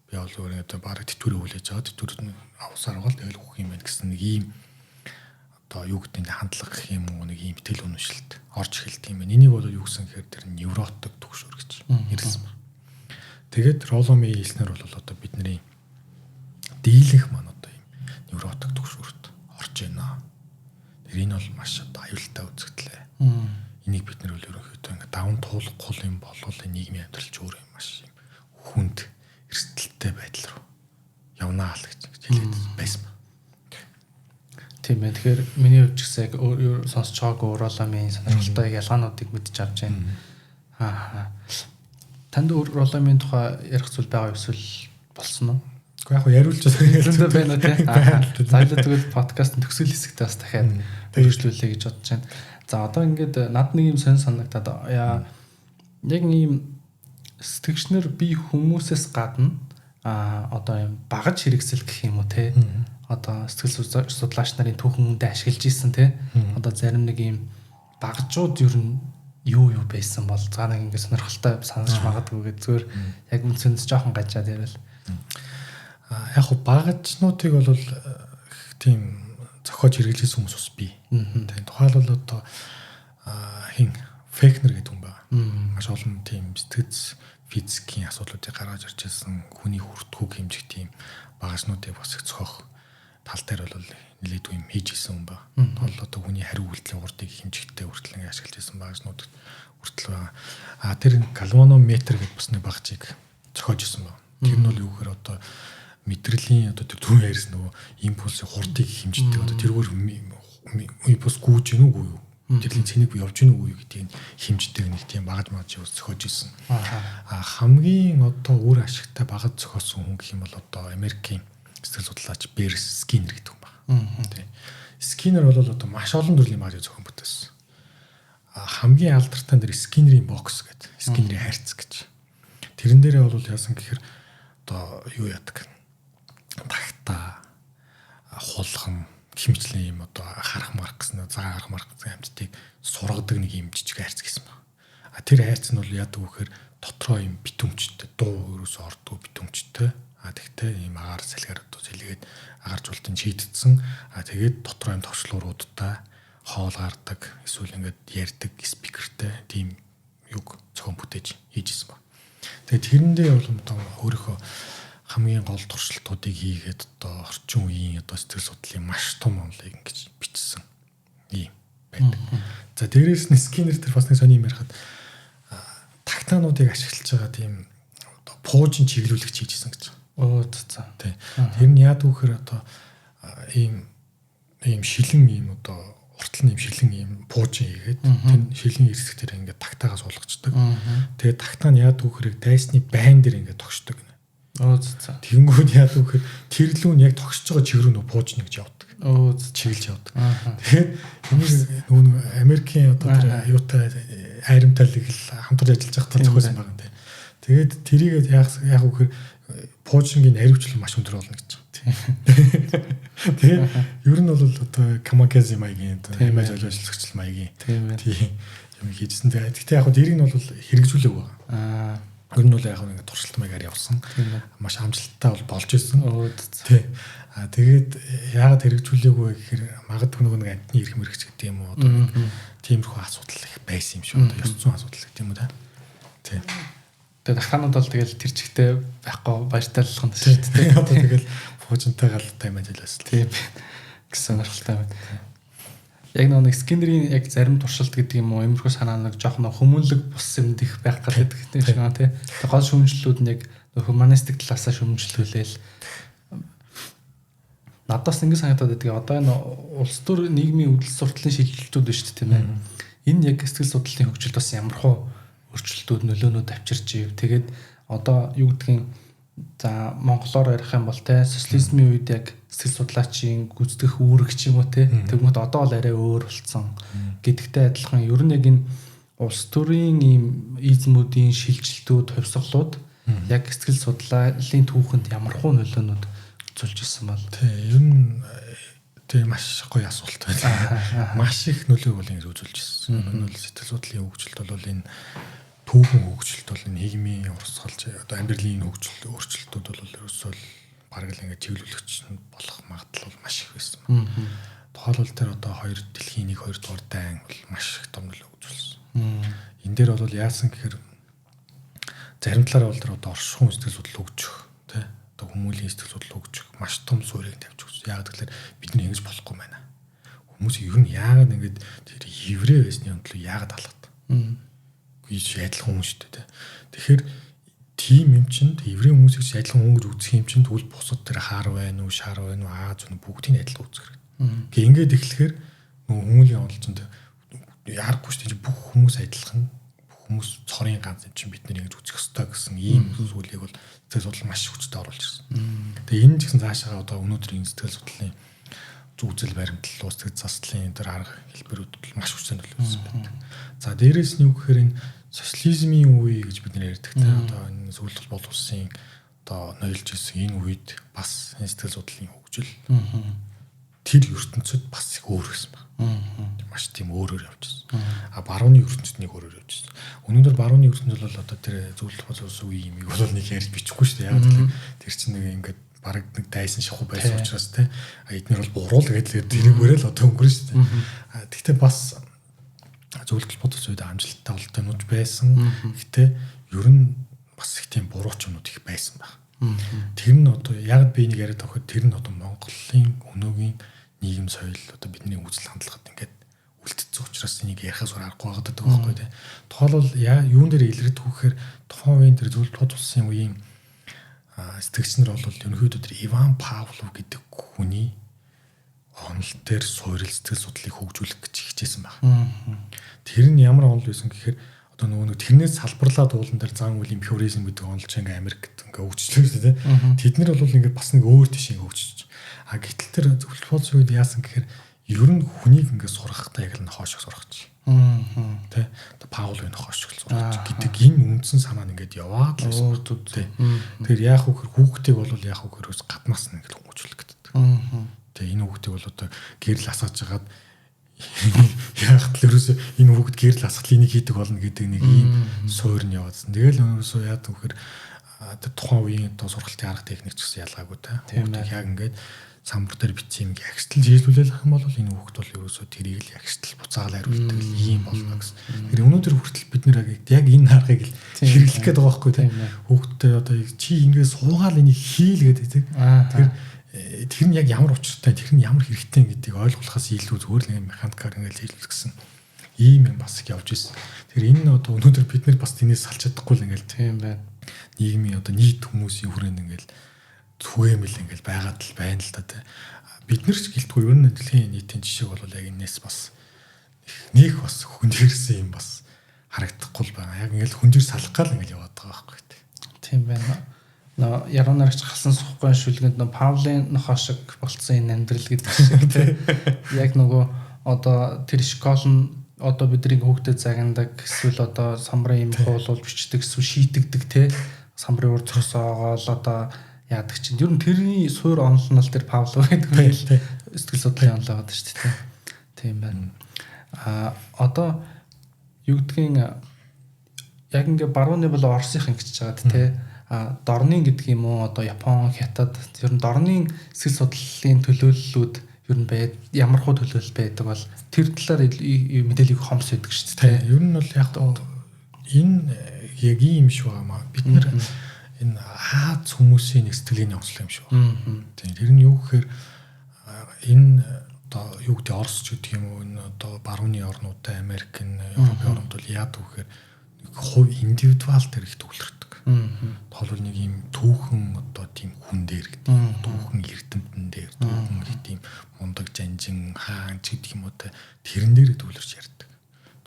Speaker 2: Би бол өөрөө одоо бараг тэтгэврээ хүлээж аваад тэтгэврүүд нь авсаар гол тэгэл өгөх юм байна гэсэн нэг ийм одоо юу гэдэг нь хандлага гэх юм уу нэг ийм тэл үнэшилт орж эхэлдэг юм байна. Энийг бол юу гэсэн гэхээр тэр невротик түгшүүр гэж нэрлсэн байна. Тэгээд Ролломей хэлснээр бол одоо бидний дийлэнх маань одоо ийм невротик түгшүүрт орж байна. Тэр энэ бол маш одоо аюултай үзэгдлээ. Энийг бид нар бол ерөнхийдөө ингээд даван туулахгүй юм бол нийгмийн амьдрал ч өөр юм маш юм хүнд эрсдэлтэй байдал руу явнаа л гэж хэлээд байсан ба.
Speaker 1: Тийм ээ. Тэгэхээр миний хувьд ч гэсэн яг өөр сонсож байгаагүй Ролломейн сонирхолтой ялгаануудыг мэдж авч байна. Танд Ролломейн тухай ярих зүйл байгаа эсвэл болсон уу?
Speaker 2: Гэхдээ яг яриулж
Speaker 1: зөндөө байна тий. Заалаа тэгвэл подкастын төгсгөл хэсэгтээ бас дахиад хөрвүүлээ гэж бодож байна. За одоо ингээд над нэг юм сонь санагдаад яг ийм сэтгэгчнэр би хүмүүсээс гадна одоо юм багаж хэрэгсэл гэх юм уу те одоо сэтгэл судлаач нарын түүхэндээ ашиглаж ийсэн те одоо зарим нэг ийм багажууд ер нь юу байсан бол цаа нэг ингэ сонирхолтой санаж магадгүй гэж зүгээр яг үнцэнд жоохон гажаад яриад
Speaker 2: яг хөө багажнуудыг бол тийм зохиож хэрэглэсэн хүмүүс бас бий. Тийм тухайлбал одоо хин Фехнер гэдэг хүн байна. Маш олон тийм сэтгэц физикийн асуудлуудыг гаргаж ирж байсан хүний хүртгүүг хэмжих тийм багажнуудыг бас их зохиох тал дээр бол нэлээд юм хийж исэн хүн байна. Бол одоо хүний хариу үйлдэлийн урдыг хэмжихтэй хүртэл ингэ ашиглаж исэн багажнууд хүртэл байгаа. Тэр галванометр гэдэг бас нэг багажийг зохиож исэн байна. Тэр нь бол юу гэхээр одоо мэдрэлийн одоо тэр түрүү ярьсан нөгөө импульсийн хурдыг хэмждэг одоо тэргээр импульс гүйж гэнэ үгүй юу мэдрэлийн цэнийг явж гэнэ үгүй юу гэдгийг хэмждэг нэг тийм багаж зохиож ирсэн. Хамгийн одоо өөр ашигтай багаж зохиосон хүн гэх юм бол одоо Америкийн сэтгэл судлаач Берс Скиннер гэдэг хүн байна. Тийм. Скиннер бол одоо маш олон төрлийн багажийг зохион бүтээсэн. хамгийн алдартай дээр Skinner-ийн бокс гэдэг. Skinner-ийн хайрц гэж. Тэрэн дээрээ бол яасан гэхээр одоо юу яадаг. Тагтаа хулгам хэмжлэн юм одоо харах марк гэсэн заа харах марк амьдтыг сургадаг нэг юм жижиг хайрц гэсэн ба. Тэр хайрц нь бол яадаг вэхээр дотроо юм битүүмчтэй дуу ерөөсөө ордгоо битүүмчтэй. Тэгтээ ийм агаар салгаар одоо зэлгээд агааржуултын шийдтсэн. Тэгээд дотроо юм товчлууруудтай хоол гардаг эсвэл ингээд ярьдаг спикертэй тийм юг цогон бүтээж хийжсэн ба. Тэгээд тэрэндээ бол одоо өөрийнхөө хамгийн гол туршилтуудыг хийгээд одоо орчин үеийн одоо сэтгэл судлалын маш том онолыг ингэж бичсэн юм байдаг. За дээрээс нь Skinner тэр бас нэг сони юм ярихад тагтаануудыг ашиглаж байгаа тийм одоо пуужин чиглүүлэгч хийжсэн гэж.
Speaker 1: За.
Speaker 2: Тэр нь яадаг вэхээр одоо ийм шилэн ийм одоо уртл нэм шилэн ийм пуужин хийгээд тэр шилэн эрсэх дээр ингээд тагтаагаас суулгачдаг. Тэгээд тагтаа нь яадаг вэхээр дайсны байн дээр ингээд тогшдог.
Speaker 1: За.
Speaker 2: Тэнгүүд яадаг вэхээр тэр лүү нь яг тогсож байгаа чиглэл рүү пуужин гэж явдаг. Чиглэж явдаг. Тэгээд нөгөө Америкийн одоо тэр юутай айрамтайлыг хамтарч ажиллаж байхдаа зохиосон байгаа юм. Тэгээд тэрийг яг вэхээр пуужингийн хариуцлага маш өндөр болно гэж. Тэгээд ер нь бол одоо камакази маягийн имиж олжлагч маягийн тийм юм хийжсэн. Гэхдээ яг дэрийг нь бол хэрэгжүүлээг байгаа. Ер нь бол яг нэг туршилт маягаар явсан. Маш амжилттай болж ирсэн. Тэгээд яагаад хэрэгжүүлээгүй гэхээр магадгүй нэг амтны эрх мэрэгч гэдэг юм уу одоо тиймэрхүү асуудал их байсан юм шүү. Одоо ёс зүйн асуудал гэдэг юм уу та. Тийм.
Speaker 1: Тэгээд аханууд бол тэгэл тэр чигтээ байхгүй баяртайлах нь шүү дээ.
Speaker 2: Одоо тэгэл пуужинтай галтай юм ажилласан.
Speaker 1: Тийм гэсэн ойлголттой байна. Яг нэг Skinner-ийн яг зарим туршилт гэдэг юм уу иймэрхүү санаа нэг жоохон хүмүүнлэг бус юмд их байх гэдэг тийм шиг байна тий. Гол шүүмжлэлүүд нь яг humanistic талаасаа шүүмжлүүлээл надаас ингэ санагдаад байдаг. Одоо энэ улс төр нийгмийн үдэл сурталын шилжилтүүд байна шүү дээ тийм ээ. Энэ яг сэтгэл судлалын хөгжилд бас ямархуу өөрчлөлтүүд нөлөөнүүд авчирч ив. Тэгээд одоо юу гэдгийг за монголоор ярих юм бол те социализмын үед яг сэтгэл судлаачийн гүйцэтгэх үүрэгч юм уу те тэгмэд одоо бол арай өөр болсон гэдэгтэй адилхан ер нь яг энэ улс төрийн ийм измүүдийн шилжилтүүд хувьсгалууд яг сэтгэл судлалын түүхэнд ямархуу нөлөөнүүд үзүүлж ирсэн бол
Speaker 2: тий ер нь тий маш гоё асуулт байна. Маш их нөлөөг бол ингэ үзүүлж ирсэн. Энэ бол сэтгэл судлалын хөгжилт бол энэ түүхэн хөгжилт бол нийгмийн урсгалж одоо амьдралын хөгжил өөрчлөлтүүд бол ерөөсөө бараг л ингэ чиглүүлэгч болох магадлал бол маш их байсан. Тухайлбал тэр одоо хоёр дэлхийн 1 2 дугаар дайн бол маш их том нөлөө үзүүлсэн. Энэ дээр бол яасан гэхээр зарим талаараа бол тэр одоо оршихуун сэтгэл судлал хөгжих тий одоо хүмүүлийн сэтгэл судлал хөгжих маш том суурийг тавьж өгсөн. Яг тэгэхээр бид нар ингэж болохгүй байна. Хүмүүс ер нь яагаад ингэж тэр еврей байсны онцлог яагаад алгад? Гэж адилхан хүн шүү дээ. Тэгэхээр тийм юм чинь еврей хүмүүсийг адилхан хүн гэж үзэх юм чинь тэгвэл бусад тэр хаар байна уу, шар байна уу, Аз үнэ бүгдийг адилхан үзэх хэрэгтэй. Ингээ ингээд эхлэхээр нөгөө хүмүүлийн онцлогт яарахгүй шүү дээ. Бүх хүмүүс адилхан, бүх хүмүүс цорын ганц юм чинь бид нар ингэж үзэх ёстой гэсэн ийм зүйлийг бол сэтгэл судлал маш хүчтэй оруулж ирсэн. Тэгээ энэ ч гэсэн цаашаа одоо өнөөдрийн сэтгэл судлалын зүйцэл баримтлал уус сэтгэл заслын тэр арга хэлбэрүүд маш хүчтэй нөлөөлсөн байдаг. За дээрээс нь юу гэхээр энэ социализмын үе гэж бид нэр ярьдаг те одоо энэ зөвлөлт бол улсын одоо ноёлж ирсэн энэ үед бас энэ сэтгэл судлалын хөгжил тэр ертөнцид бас их өөр гэсэн байна. Маш тийм өөрөөр явж ирсэн. Барууны ертөнцид нэг өөрөөр явж ирсэн. Өнөөдөр барууны ертөнцид бол одоо тэр зөвлөлт бол улсын үе юм бол нэг ярьж бичихгүй шүү дээ. Яг л тэр чинь нэг ингээд бараг нэг дайсан шахуу байсан учраас те эднэр бол буруул гэдэг тэрийгээрээ л одоо өнгөрөн шүү дээ. Гэхдээ бас зөвлөлт бодос үед амжилттай болтойнууд байсан. Гэхдээ ер нь бас их тийм бурууч юмуд их байсан баг. Тэр нь одоо яг би нэг яриад авахад тэр нь одоо Монголын өнөөгийн нийгэм соёл одоо бидний үзэл хандлагад ингээд үлдсэн учраас энийг ярихаас аргагүй байгаа байхгүй тий. Тухайлбал юун дээр илэрдэг вэхээр тухайн үеийн тэр зөвлөлт бодос улсын үеийн сэтгэгч нар бол ерөнхийдөө тэр Иван Павлов гэдэг хүний онол дээр суурил сэтгэл судлалыг хөгжүүлэх гэж хичээсэн байна. Тэр нь ямар онол байсан гэхээр одоо нөгөө тэрнээс салбарлаад уулан дээр зан үеийн пюризм гэдэг онол чинь Америкт ингээ хөгжлөө шүү дээ. Тэд нар бол ингээ бас нэг өөр тийш ингээ хөгжиж. Гэтэл тэр зөвлөлт бодис үед яасан гэхээр ер нь хүнийг ингээд сургахтаа яг л нохоо шиг сурах чи. Тэ Паулын нохоо шиг сурах гэдэг энэ үндсэн санаа нь ингээд яваад л байсан. Тэгэхээр яах вэ гэхээр хүүхдийг бол яах вэ гэхээр гаднаас нь ингээд хүмүүжүүлэх гэдэг. Тэгээ энэ хүүхдийг бол одоо гэрэл асааж хагаад яах вэ ерөөсөө энэ хүүхд гэрэл асгал энийг хийдэг болно гэдэг нэг ийм суур нь яваадсан. Тэгэл ерөөсөө яадаг вэ гэхээр тухайн үеийн одоо сургалтын арга техник ч гэсэн ялгаагүй та. Хүүхдийг яг ингээд самбар дээр бичсэн юм ягштал хийлүүлэл ах юм бол энэ хүүхд бол ерөөсөө тэрийг л ягштал буцаагаар хариулдаг ийм болно гэсэн. Тэгэхээр өнөөдөр хүртэл бид нэр яг энэ аргыг л хэрэглэх гээд байгаа байхгүй тийм. Хүүхдтэй одоо чи ингээд суугаал энийг хийл гэдэг тийм. Тэр нь яг ямар учиртай, тэр нь ямар хэрэгтэй гэдгийг ойлгохоос илүү зүгээр л нэг механикаар ингээд хийлүүлэх гэсэн ийм юм бас явж ирсэн. Тэгэхээр энэ одоо өнөөдөр бид нар бас тэнээс салж чадахгүй л ингээд тийм байна. Нийгмийн одоо нийт хүмүүсийн хүрээнд ингээд түгээмэл ингээл байгаад л байна л да. Бид нар ч гэлтгүй ер нь дэлхийн нийтийн жишээ бол яг энэс бас нэг бас хүндэрсэн юм бас харагдахгүй байгаа. Яг ингээл хүндэр салах гал ингээл яваад байгаа байхгүй. Тийм байна. Нөө яруу нарч галсан сухгүй шүлгэнд нөө Павлын нохоо шиг болцсон энэ амьдрал гэдэг шиг тийм. Яг нөгөө одоо тэр школ нь одоо бидний хүүхдэд загнадаг эсвэл одоо самбарын юм хуулуулж бичдэг эсвэл шийтгдэг тийм. Самбарын урд зогсоогоол одоо яадаг чинь ер нь тэрний суур онолнол тэр Павло гэдэг нь сэтгэл судлалын онол байгаа шүү дээ. Тийм байна. Одоо юу гэдгийг яг ингээ барууны бол Оросынх ингэж чагаад те дорны гэдэг юм уу одоо Япон, Хятад ер нь дорны сэтгэл судлалын төлөөллүүд ер нь ямар хуу төлөөлөл байдаг бол тэр талаар мэдээлэл хомс байдаг шүү дээ. Ер нь бол яг энэ яг ийм шүү аа бид нар энэ хаац хүмүүсийн нэг сэтгэлийн онцлог юм шүү. Тийм тэр нь юу гэхээр энэ одоо юу гэдэг Орос ч гэдэг юм уу энэ одоо барууны орнуудтай Америк, Европын орнууд бол яадаг вэ гэхээр хувь индивидуал дээр их төвлөрдөг. Тоолвол нэг юм түүхэн одоо тийм хүн дээр гэдэг түүхэн эрдэмтэн дээр түүхэн их тийм мундаг жанжин хаанч гэдэг юм уу тэрэн дээр төвлөрч ярьдаг.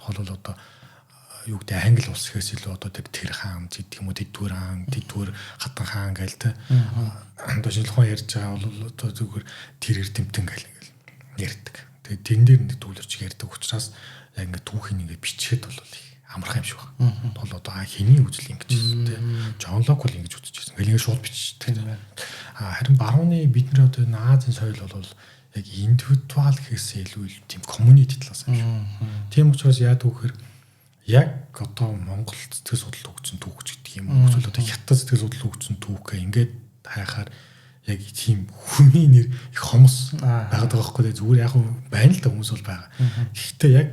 Speaker 2: Тоолвол одоо юу гэдэг англи улс гэхээс илүү одоо тэр хаан гэдэг юм уу тэдвэр хаан тэдвэр хатан хаан гээл тэ одоо шинжилгээ ярьж байгаа бол одоо зүгээр тэр эрдэмтэн гээл ингээл ярьдаг. Тэгээд тэрэн дээр нэг төвлөрч ярьдаг учраас яг ингээд түүхийн ингээд бичгээд бол амархан юм шиг байна. Бол одоо хэний үзэл ингэж хэлсэн тэ Джон Лок бол ингэж үзэж байсан. Ингээл шууд бичдэг. Харин барууны бид нар одоо Азийн соёл бол яг индивидуал гэхээсээ илүү тийм комьюнити талаас юм шиг. Тийм учраас яадаг вэ гэхээр яг одоо Монгол сэтгэл судлал хөгжсөн түүхч гэдэг юм уу эсвэл одоо Хятад сэтгэл судлал хөгжсөн түүхээ ингээд хайхаар яг тийм хүний нэр их хомс байгаад байгаа байхгүй зүгээр яг байна л да хүмүүс бол байгаа. Гэхдээ яг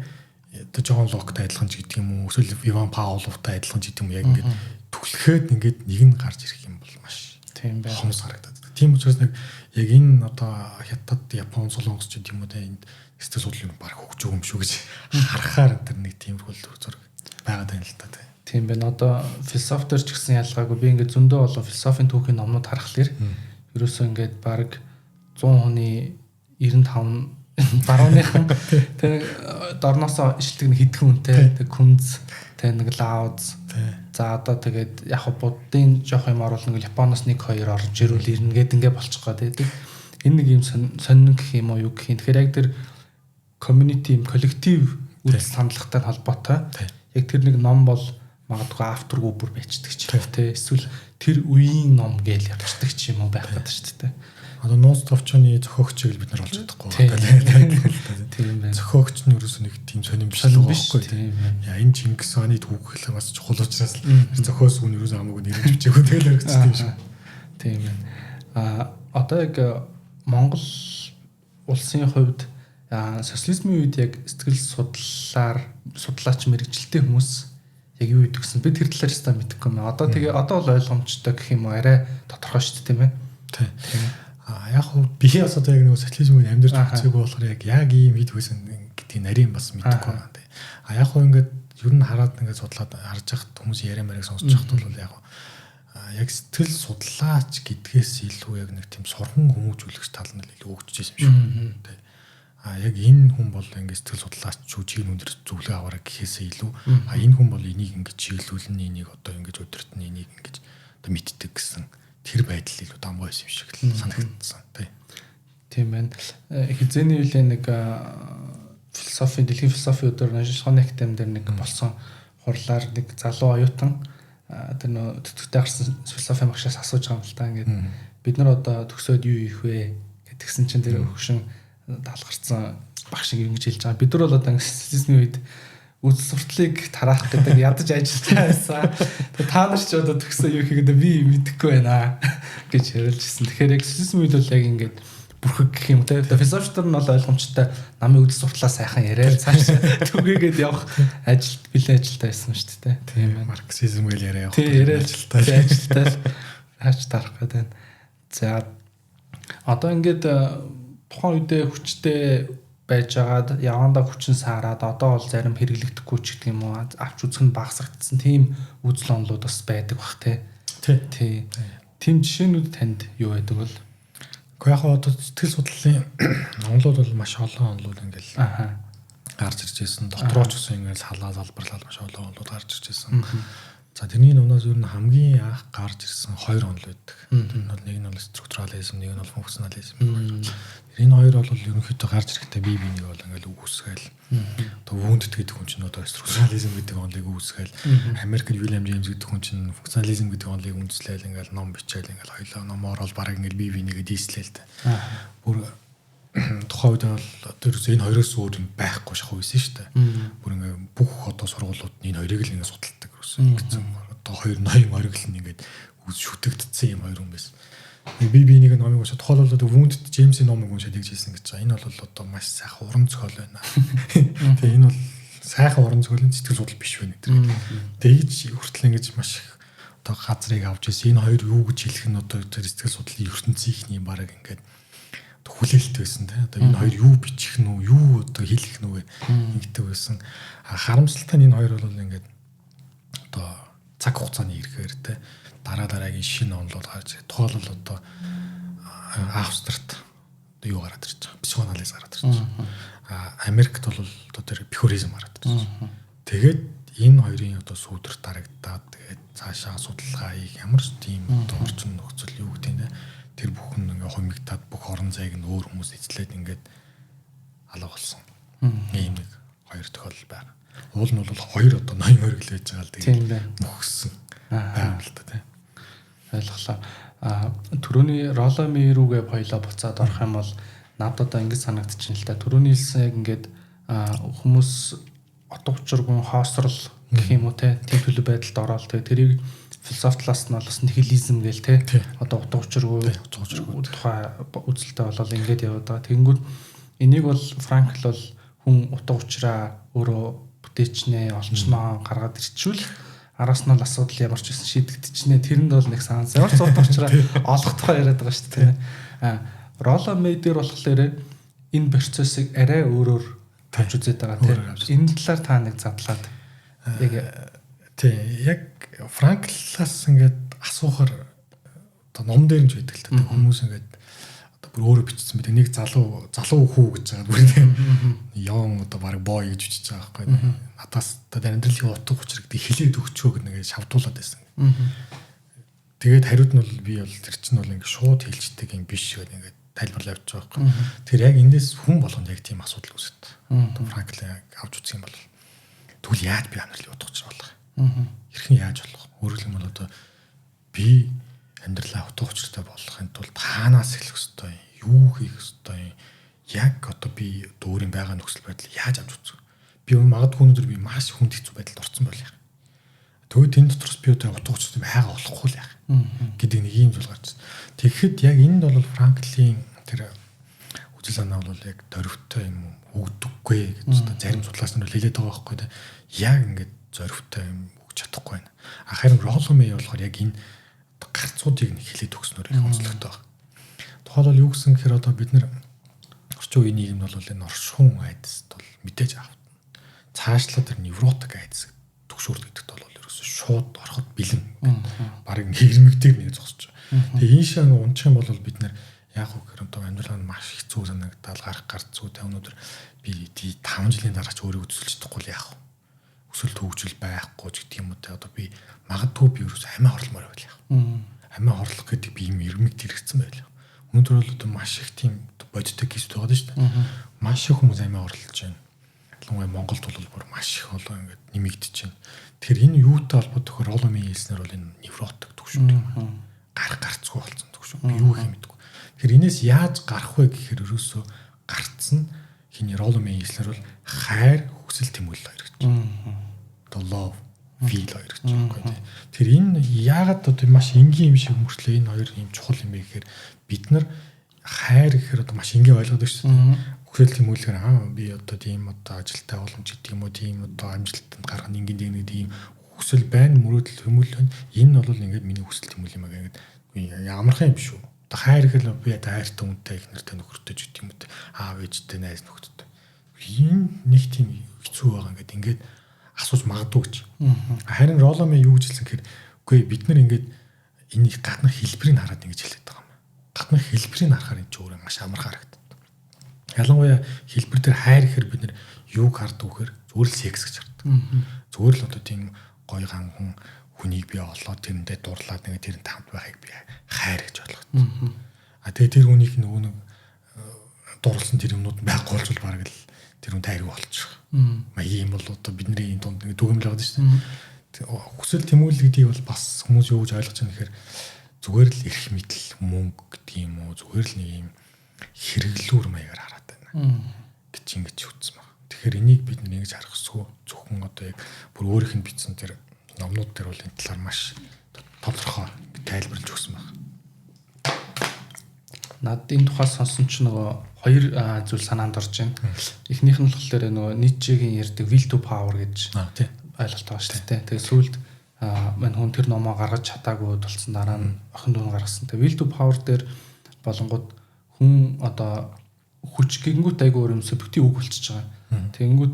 Speaker 2: одоо Джон Локтай адилхан ч гэдэг юм уу эсвэл Иван Павловтай адилхан ч гэдэг юм яг ингээд түглэхэд ингээд нэг нь гарч ирэх юм бол маш тийм байна. Хомс харагдаад. Тийм учраас нэг яг энэ одоо Хятад, Япон, Солонгос ч гэдэг юм уу энд сэтгэл судлалын баг хөгжөө юм шүү гэж харахаар тэр нэг тиймэрхүү зураг байгаад байна л та. Тийм байна. Одоо философитер ч гэсэн ялгаагүй би ингээд зөндөө болон философийн түүхийн номнууд харахаар ерөөсөө ингээд баг 100 хүний 95 барууныхан тэг дорноосоо ишэлдэг нэг хэдхэн үнтэй тэг күнз тэг нэг лауз за одоо тэгээд яг буддын жоох юм оруулна гэл Японоос 1-2 орж ирүүл ирнэ гэд ингээд болчих гоо тэг энэ нэг юм сонин гэх юм уу юу гэх юм тэгэхээр яг тэр community коллектив үзэл саналгатай холбоотой яг тэр нэг ном бол магадгүй авторгүй бүр байцдаг ч тийм эсвэл тэр үеийн ном гээл явцдаг ч юм уу байх гэдэг шүү дээ. Одоо нууц товчооны зохиогчийг бид нар олж чадахгүй байна. Тийм байна. Зохиогч нь ерөөсөө нэг тийм сонирм биш л байхгүй тийм. Яа энэ Чингис хааны түүхлээ бас чухал учраас зохиос үн ерөөсөө хамаагүй нэрж бичээгүй тэгэл хэрэгцсэн юм шиг. Тийм байна. Одоо яг Монгол улсын хувьд социализмын үед яг сэтгэл судлаач мэрэгжилтэй хүмүүс яг юу гэдэг гэсэн би тэр талаар хэвээр мэдэхгүй юм. Одоо тэгээ одоо бол ойлгомжтой гэх юм уу арай тодорхой шүү дээ тийм ээ. Тийм. Яг хөө би бас одоо яг нэг социализмын амьдарч үзээгүй болохоор яг ийм хэд байсан гэдгийг нарийн бас мэдэхгүй байна. Яг хөө ингээд ер нь хараад ингээд судлаад харж байхад хүмүүс яриа марыг сонсож байхад бол яг сэтгэл судлаач гэдгээс илүү яг нэг тийм сурган хүмүүжүүлэгч тал нь илүү хөгжиж байсан юм шиг. Яг энэ хүн бол ингээд сэтгэл судлаач чүжиг өндөр зөвлөгөө аваарай гэхээсээ илүү энэ хүн бол энийг ингээд чиглүүлнэ энийг одоо ингээд өдөртний энийг ингээд одоо мэддэг гэсэн тэр байдал илүү дамгай байсан юм шиг л санагдсан
Speaker 1: Тийм байна. Хизээний үеийн нэг дэлхийн философи өдөр Шихоны академи дээр нэг болсон хурлаар нэг залуу оюутан тэр нөө төтгөтэй гарсан философи багшаас асууж байгаа юм л та. Ингээд бид нар одоо төгсөөд юу хийх вэ гэдгсэн чинь тэр хөгшин даалгарсан багш ингэж хэлж байгаа. Бид нар бол одоо социализмын үед үзэл сурталыг тараах гэдэг ядаж ажилтаа байсан. Та нар ч одоо төгсөө юу хийгээд би мэдэхгүй байна гэж ярилжсэн. Тэгэхээр яг социализмын үед бол яг ингээд бүрхэг гэх юм те. Философитор нь бол ойлгомжтой намын үзэл сурталаа сайхан яриад цааш түгээгээд явах бэлэн ажилтаа байсан шүү дээ.
Speaker 2: Тийм марксизм гэл яриа явах.
Speaker 1: Тийм яриад ажилтаа хаач тарах гэдэг. За одоо ингээд тухайн үедээ хүчтэй байжгаад явандаа хүчин саарад одоо бол зарим хэрэглэгдэхгүй ч гэдэг юм уу авч үзэх нь багасгагдсан тийм үзэл онолууд бас байдаг бах те. Тий. Тийм жишээнүүд танд юу байдаг бол?
Speaker 2: Гэхдээ яг одоо сэтгэл судлалын онолууд бол маш олон онолууд ингээл гарч ирж байсан. Дотроо ч гэсэн ингээл залбарлал маш олон онолууд гарч ирж байсан. За тэрний өмнөөс ер нь хамгийн анх гарч ирсэн хоёр онол байдаг. Тэр нь бол нэг нь бол структурализм, нэг нь бол функционализм. Энэ хоёр бол ерөнхийдөө гарч ирэхдээ бие биенийг бол ингээл үүсгээл. Одоо вүндт гэдэг хүн чинь одоо структурализм гэдэг онолыг үүсгээл. Америкт Уильям Джеймс гэдэг хүн чинь функционализм гэдэг онолыг үндэслээл ингээл ном бичээл ингээл хоёлоо номоор бол бараг ингээл бие бинийгээ дийслээл тэ. Бүр тухайн үед бол тэр энэ хоёроос өөр юм байхгүй шахав байсан шүү дээ. Бүр ингээл бүх одоо сургуулиуд энэ хоёрыг л ингээд судалдаг гэсэн. Одоо хоёр ноён ориглол нь ингээд шүтэгдсэн юм хоёр хүн байсан. Би нэг номыг уншаад тухайлбал одоо Вүндт Джеймсийн номыг уншаад гэж хэлсэн гэж байгаа. Энэ бол одоо маш сайхан уран зохиол байна. Тэгээ энэ бол сайхан уран зохиолын сэтгэл судлал биш байна гэдэг. Тэгж хүртэл ингэж маш их одоо газрыг авч ирсэн. Энэ хоёр юу гэж хэлэх нь одоо сэтгэл судлалын ертөнцийнхний бараг ингээд хүлээлт байсан те. Одоо энэ хоёр юу бичих нь үү, юу одоо хэлэх нь үү гэдэг байсан. Харамсалтай нь энэ хоёр бол ингээд одоо цаг хугацааны ирэхээр те дараагийн шинэ онолууд гарч ирээ. Тухайлбал одоо Австрт юу гараад ирж байгаа. Психоанализ гараад ирж байгаа. Америкт бол одоо тэр психоризм гараад ирж байгаа. Тэгээд энэ хоёрын одоо сүүдэр дарагдаад тэгээд цаашаа судалгаа хийх ямар ч тийм одоо орчин нөхцөл юу гэдэг нь тэр бүхэн ингээ хумигдаад бүх орон зайг нь өөр хүмүүс эзлээд ингээд алга болсон. Ийм нэг хоёр тохиолдол байна. Уул нь бол хоёр одоо ноён өргөл байж байгаа л тэгээд мөхсөн байна л та тийм.
Speaker 1: Ойлголоо. Төрөний Роломи рүүгээ хоёлоо буцаад орох юм бол надад одоо ингэж санагдчихээн л та. Төрөний хэлсэн яг ингээд хүмүүс утга учиргүй хоосрол гэх юм уу те тийм төлөв байдалд ороод тэгээ тэрийг философи талаас нь бол бас нихилизм гээл те одоо утга учиргүй тухай үзэлтэй болол ингээд яваад байгаа. Тэгэнгүүт энийг бол Франкл бол хүн утга учираа өөрөө бүтээчнээ олчноо гаргаад ирчүүл араас нь л асуудал ямар ч байсан шийдэгдчихнэ. Тэрэнд бол нэг санс ямар ч утга учираа олох тухай яриад байгаа шүү дээ. Роломи дээр болохоор энэ процессыг арай өөрөөр тавьж үзээд байгаа тийм. Энэ талаар та нэг задлаад
Speaker 2: яг Франклаас ингээд асуухаар одоо ном дээр нь ч байдаг л та хүмүүс ингээд одоо бүр өөрө бичсэн мэт нэг залуу хүү гэж байгаа бүр тийм young одоо баг boy гэж бичиж байгаа байхгүй. Надаас одоо амьдралын утга учир гэдэг хэлээд өгчөө гэх нэгэ шавдуулаад байсан. Тэгээд хариуд нь бол би бол тэр чинь бол ингээд шууд хэлждэг юм биш гэдэг ингээд тайлбарлаж авч байгаа байхгүй. Тэр яг эндээс хүн болгонд яг тийм асуудал үүсэт. Одоо Франкл авч үзэх юм бол тэгвэл яаж би амьдралын утга учир болох юм? Хэрхэн яаж болох? Өөрөөр хэлбэл одоо би амьдралаа утга учиртай болгохын тулд хаанаас эхлэх ёстой юм? Юу хийх ёстой юм? Яг одоо би өөрийн байгаа нөхцөл байдлыг яаж авч үзэх вэ? Би магадгүй өнөөдөр би маш хүнд хэцүү байдалд орсон байл яах. Тэгвэл тэн дотроос би одоо утга учиртай байга болохгүй л яах гэдэг нэг юм зүйл гарч. Тэгэхэд яг энд бол Франклийн тэр үзэл санаа бол яг дөрвтэй юм өгдөггүй гэж одоо зарим судлаач нар хэлээд байгаа байхгүй да. Яг ингээд зоригтой юм өгч чадахгүй байна. Харин Роломи болохоор яг энэ гарцуудыг нэг хэлээд өгснөөр их онцлогтой байна. Тухайлбал юу гэсэн гэхээр одоо бид нар орчин үеийн нийгэмд бол энэ оршихуун айдас бол мэдээж авах. Цаашлаа тэр невротик айдас төгшөөрд гэдэгт бол ерөөсөө шууд ороход бэлэн. Бараг хэрмэгтэй нэг зогсож байгаа. Тэгээ энэ шиг унчих юм бол бид нар яг үгээр одоо амьдрал нь маш хэцүү санагдал гарах гарцгүй та өнөөдөр би 5 жилийн дараа ч өөрийгөө төсөлж чадахгүй яах вэ? Өсөлт хөгжил байхгүй ч гэдэг юм уу те одоо би магадгүй би ерөөсөө амиа хорломоор байл яах. Амиа хорлох гэдэг би юм ирмэг тэрэгцэн байл. Өнөөдөр бол одоо маш их тийм бодиттой кейс байгаа шүү дээ. Маш их хүмүүс амиа орлож байна. Ялангуяа Монголд бол бүр маш их болоо ингээд нэмэгдэж байна. Тэгэхээр энэ юутай холбоотой роломын хэлснээр бол энэ невротик төгшүүд юм. Гарцгүй болсон төгшөө. Би юу гэх юм бэ? Тэгэхээр энэс яаж гарах вэ гэхээр ерөөсөө гарцсан хиний роломын хэлснээр бол хайр, хүсэл, тэмүүлэл хоёр гэж. The love, feel хоёр гэж байна. Тэгэхээр энэ яагаад одоо маш энгийн юм шиг мөртлөө энэ хоёр юм чухал юм бэ гэхээр бид нар хайр гэхээр одоо маш энгийн ойлгоод байна шүү дээ. Хүсэл тэмүүлэлээр би одоо тийм одоо ажилтаа боломж гэдэг юм уу, тийм одоо амжилтанд гарах нэг тийм хүсэл байна, мөрөөдөл тэмүүлэл байна. Энэ бол ингээд миний хүсэл тэмүүлэл юм аа гэдэг. Ямархан юм шүү. Одоо хайр гэхэл би одоо хайртай хүнтэй их нэртэй нөхөртэй ч гэдэг юм уу, аав ээжтэй найз нөхдөд. Энэ нэг тийм хэцүү байгаа ингээд асууж магадгүй гэж. Харин роломи юу гэж хэлсэн гэхээр үгүй бид нар ингээд энийг гаднах хэлбэрийг хараад ингэж хэлээд байгаа юм. Гаднах хэлбэрийг харахаар энэ ч өөрөө маш амархан харагдав. Ялангуяа хэлбэр дээр хайр гэхээр бид нар юуг хардаг вэхээр зүгээр л секс гэж хардаг. Зүгээр л одоо тийм гоё ганхан хүнийг би олоод тэрэндээ дурлаад нэг тэрэн тамд байхыг би хайр гэж ойлгодог. Тэгээ тэр хүнийх нөгөө нэг дурлсан тэр юмнууд байхгүй болж бараг л тэр хүн тайраг болчих. Маягийн юм бол одоо бидний энэ дунд нэг дүгэмл байгаа шүү дээ. Хүсэл тэмүүлэл гэдгийг бол бас хүмүүс юу гэж ойлгож байгаа нэхэр зүгээр л эрх мэдэл мөнгө гэдэг юм уу зүгээр л нэг юм хэрэглүүр маягаар хараад байна гэж ингэж үтсэн баг. Тэгэхээр энийг бид нэг ингэж харах зөвхөн одоо яг бүр өөрийнх нь бичсэн тэр номнууд дээр бол энэ талаар маш тодорхой тайлбарлаж өгсөн баг.
Speaker 1: Над энэ тухай сонсон ч нөгөө хоёр зүйл санаанд орж байна. Эхнийх нь болохоор нөгөө Ницшегийн ярьдаг will to power гэж ойлголт байгаа шүү дээ. Тэгээ сүүлд мань хүн тэр номоо гаргаж чадаагүй болсон дараа нь охин дүү гаргасан. Тэгээ will to power дээр болонгууд хүн одоо хүч гингүүт айгүй өөр юм субъектив үг болчихж байгаа. Тэгэнгүүт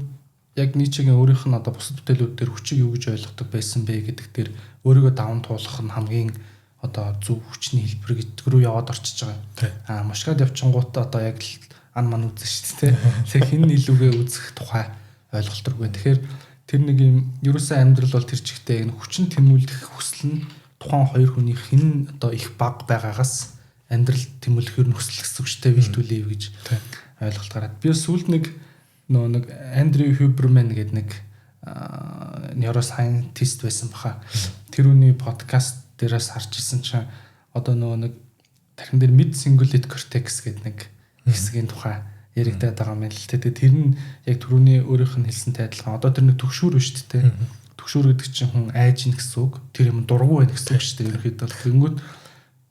Speaker 1: яг Ницшегийн өөрийнх нь одоо бусад бүтээлүүд дээр хүчийг юу гэж ойлгодог байсан бэ гэдэг дээр өөрийгөө даван туулах нь хамгийн одоо зөв хүчний хэлбэр гэдэг рүү яваад орчиж байгаа. Машгад явчингууд одоо яг л ан ман үзэн шүү дээ. Тэгээ хин илүүгээ үзэх тухай ойлголт рүү. Тэгэхээр тэр нэг юм ерөөсөө амьдрал бол тэр чигтээ энэ хүчин тэмүүлэх хүсэл нь тухайн хоёр хүний хин одоо их баг байгаагаас амьдрал тэмүүлэхээр нөхцөл гэсэн үгтэй бэлтүүлээв гэж ойлголт гараад. Би сүүлд нэг Андрю Хюберман гэдэг нэг нейросайентист байсан баха. Тэр үний подкаст дээрээс харж ирсэн чинь одоо нэг тархин дээр mid cingulate cortex гэдэг нэг хэсгийн тухай яригдаад байгаа юм л л тэ. Тэр нь яг түрүүний өөрийнх нь хэлсэнтэй адилхан. Одоо тэр нэг төгшүүр биш үү? Төгшүүр гэдэг чинь хүн айж ин гэсэн үг. Тэр юм дургу байх гэсэн үг шүү дээ. Ерөнхийдөө тэгэнгүүт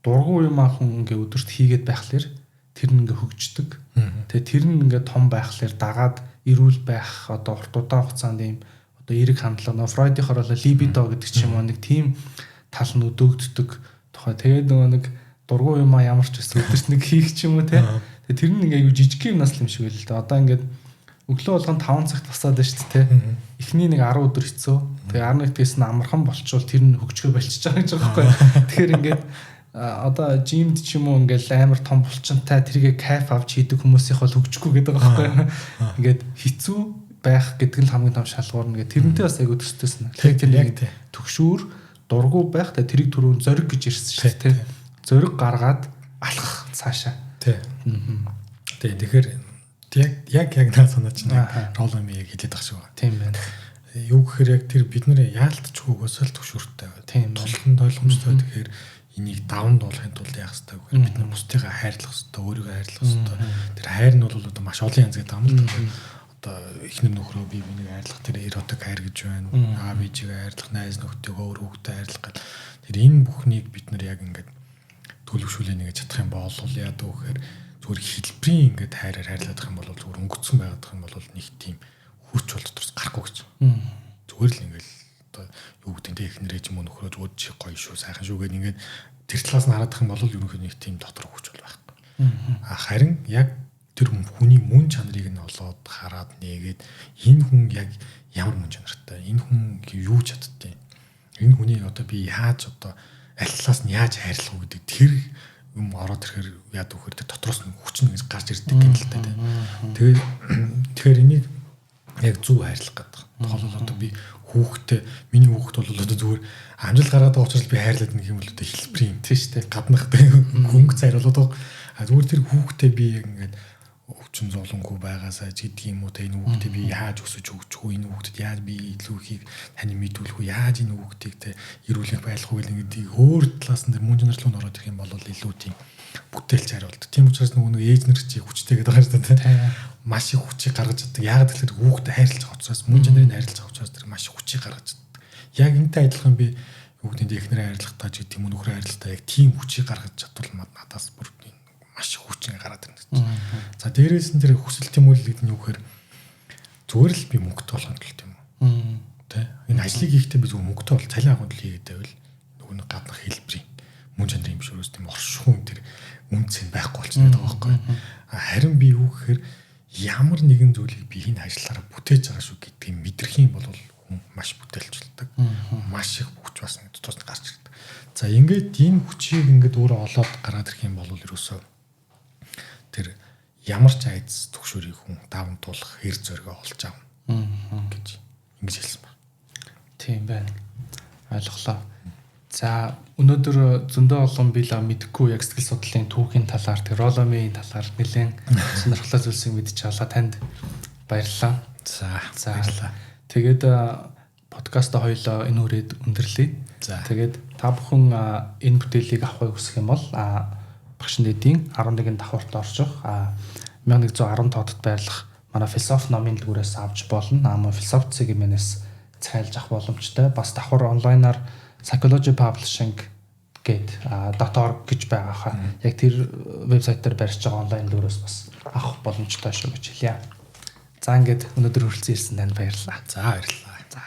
Speaker 1: дургу юм хүн ингээ өдөрт хийгээд байхлаэр тэр нь ингээ хөгждөг. Тэгээ тэр нь ингээ том байхлаэр дагаад эрүүл байх одоо урт удаан хугацаанд ийм одоо эерэг хандлага Фройдийн хоороолоо либидо гэдэг ч юм уу нэг тийм тал нь өдөөгддөг тухай. Тэгээд нэг дургу юм ямар ч байсан өдөрт нэг хийх ч юм уу те. Тэгээд тэр нь ингээ аюу жижиг юм нас юм шиг байл л да. Одоо ингээд өглөө болгон 5 цагт босоод байна шүү дээ те. Эхний нэг 10 өдөр хэцүү. Тэгээ 11-ээс нь амархан болчвол тэр нь хөгжгөө болчихж байгаа гэж байгаа байхгүй. Тэгэхээр ингээд одоо жимд ч юм уу ингээл амар том булчинтай тэргээ кайф авч хийдэг хүмүүсийнх бол хөгжихгүй гэдэг байгаа байхгүй. Ингээд хэцүү байх гэдэг нь хамгийн том шалгуур нь гэдэг. Тэрнтэй бас айгуу төстэйсэн. Тэр яг төгшүүр дургу байх та тэрийг түрүүн зориг гэж ирсэн шүү дээ. Зориг гаргаад алхах цаашаа. Тэгэхээр яг наа санаа чинь роломи яг хэлээд байгаа шүү. Тийм байна. Юу гэхээр яг тэр бид нэр яалтчгүй өсөл төгшүүртэй байна. Тийм. Тулхан ойлгомжтой тэгэхээр энийг даван дуулахын тулд яах хэрэгтэй вэ гэхээр бид нар бусдыгаа хайрлах хэрэгтэй, өөрийгөө хайрлах хэрэгтэй. Тэр хайр нь бол одоо маш олон янз гэдэг юм л да. Одоо эхнэр нөхрөө бие биенийг хайрлах тэр эротик хайр гэж байна. Аав ээжигээ хайрлах, найз нөхдөйгөө өөр хүүхдээ хайрлах гэл. Тэр энэ бүхнийг бид нар яг ингээд төлөвшүүлээ нэгэж чадах юм бол яадаг вэ гэхээр зүгээр хэлбэрийн ингээд хайраар хайрлах юм бол зүгээр өнгөцсөн байгаад юм бол нэг тийм хүч бол дотроос гарахгүй гэж. Зүгээр л ингээд одоо юу гэдэг нь эхнэр ээж мөн нөхрөө зүгээр чи гоё шүү, сайхан шүү гэдэг ингээд тэр талаас нь хараадах юм бол ерөнхийдөө нэг тийм дотор хүч бол байхгүй. Харин яг тэр хүний мөн чанарыг нь олоод хараад нээгээд энэ хүн яг ямар мөн чанартай, энэ хүн юу чаддیں۔ Энэ хүнийг одоо би яаж одоо аль талаас нь яаж хайрлах вэ гэдэг тэр юм ороод ирэхээр яад вөхөр тэр дотроос нь хүч нь гарч ирдэг юм л та. Тэгэхээр энийг
Speaker 2: яг зөв хайрлах гэдэг. Тухайлбал одоо би хүүхдээ миний хүүхд бол одоо зүгээр амжилт гаргаад байгаа учраас би хайрлаад нэг юм бол одоо хэлбэрийн
Speaker 1: тийм шүү дээ.
Speaker 2: Гаднах хөнгө цайруулаад зүгээр тэр хүүхдээ би яг ингээд өвчин зовлонгүй байгаасаа гэдэг юм уу те энэ хүүхдээ би яаж өсөж өгч үү энэ хүүхдэд яаж би илүү ихийг таны мэдүүлэх үү яаж энэ хүүхдийг те эрүүлэх байлгах үү гэдэг өөр талаас нь мөн чанар руу ороод ирэх юм бол илүү тийм бүтээлч хариулт. Тийм учраас нөгөө нэг ээж нар чи хүчтэй гэдэг байгаа шүү дээ те маш их хүчийг гаргаж чаддаг. Яагаад гэвэл хүүхдэд хайрлаж байгаа учраас мөн чанарыг хайрлаж байгаа учраас тэр маш их хүчийг гаргаж чаддаг. Яг энэтэй адилхан би хүүхдийн эхнэрээ хайрлахтаа ч гэдэг юм нөхрөө хайрлахтаа яг тийм хүчийг гаргаж чадвал надаас бүр маш их хүчин гараад ирнэ гэж. За дээрээс нь тэр хүсэл тэмүүлэлт нь юу гэхээр зүгээр л би мөнгөтэй болох юм л тийм үү. Тэ энэ ажлыг хийхдээ би зүгээр мөнгөтэй бол цалин авах л хийгээд байвал нөгөө нэг гаднах хэлбэрийн мөн чанарын юм шүүрээс тийм оршихуун тэр үнцэн байхгүй болчихсон байгаа байхгүй. Харин би юу гэхээр ямар нэгэн зүйлийг би энэ ажиллаараа бүтээж байгаа шүү гэдгийг мэдрэх юм бол хүн маш бүтээлчилдэг. Маш их хүч бас тус гарч ирдэг. За ингээд энэ хүчийг ингээд өөрөө олоод гараад ирэх юм бол ерөөсөө тэр ямар ч айдас төгшөрийг хүн даван туулах хэр зоригоо олж аавна гэж ингэж хэлсэн байна.
Speaker 1: Тийм байна. Ойлголоо. За өнөөдөр зөндөө олон би л мэдхгүй яг сэтгэл судлалын түүхийн талаар тэр роломын талаар нэлээд сонирхолтой зүйлсийг мэдчих авлаа танд баярлалаа.
Speaker 2: За
Speaker 1: баярлалаа. Тэгээд подкаста хоёлоо энэ үрээд өндөрлөе. Тэгээд та бүхэн энэ бүтээлийг авахыг хүсэх юм бол Багш Нэдийн 11 давхурт орчих 1110 тоотод байрлах манай философи номын дэлгүүрээс авч болно. Манай философи цэгийн цайлж авах боломжтой. Бас давхар онлайнаар Psychology Publishing гээд .org гэж байгаа хаа. Яг тэр вебсайт дээр барьж байгаа онлайн дэлгүүрээс бас авах боломжтой шүү гэж хэлье. За ингээд өнөөдөр хүрэлцэн ирсэн танд баярлалаа.
Speaker 2: За баярлалаа.
Speaker 1: За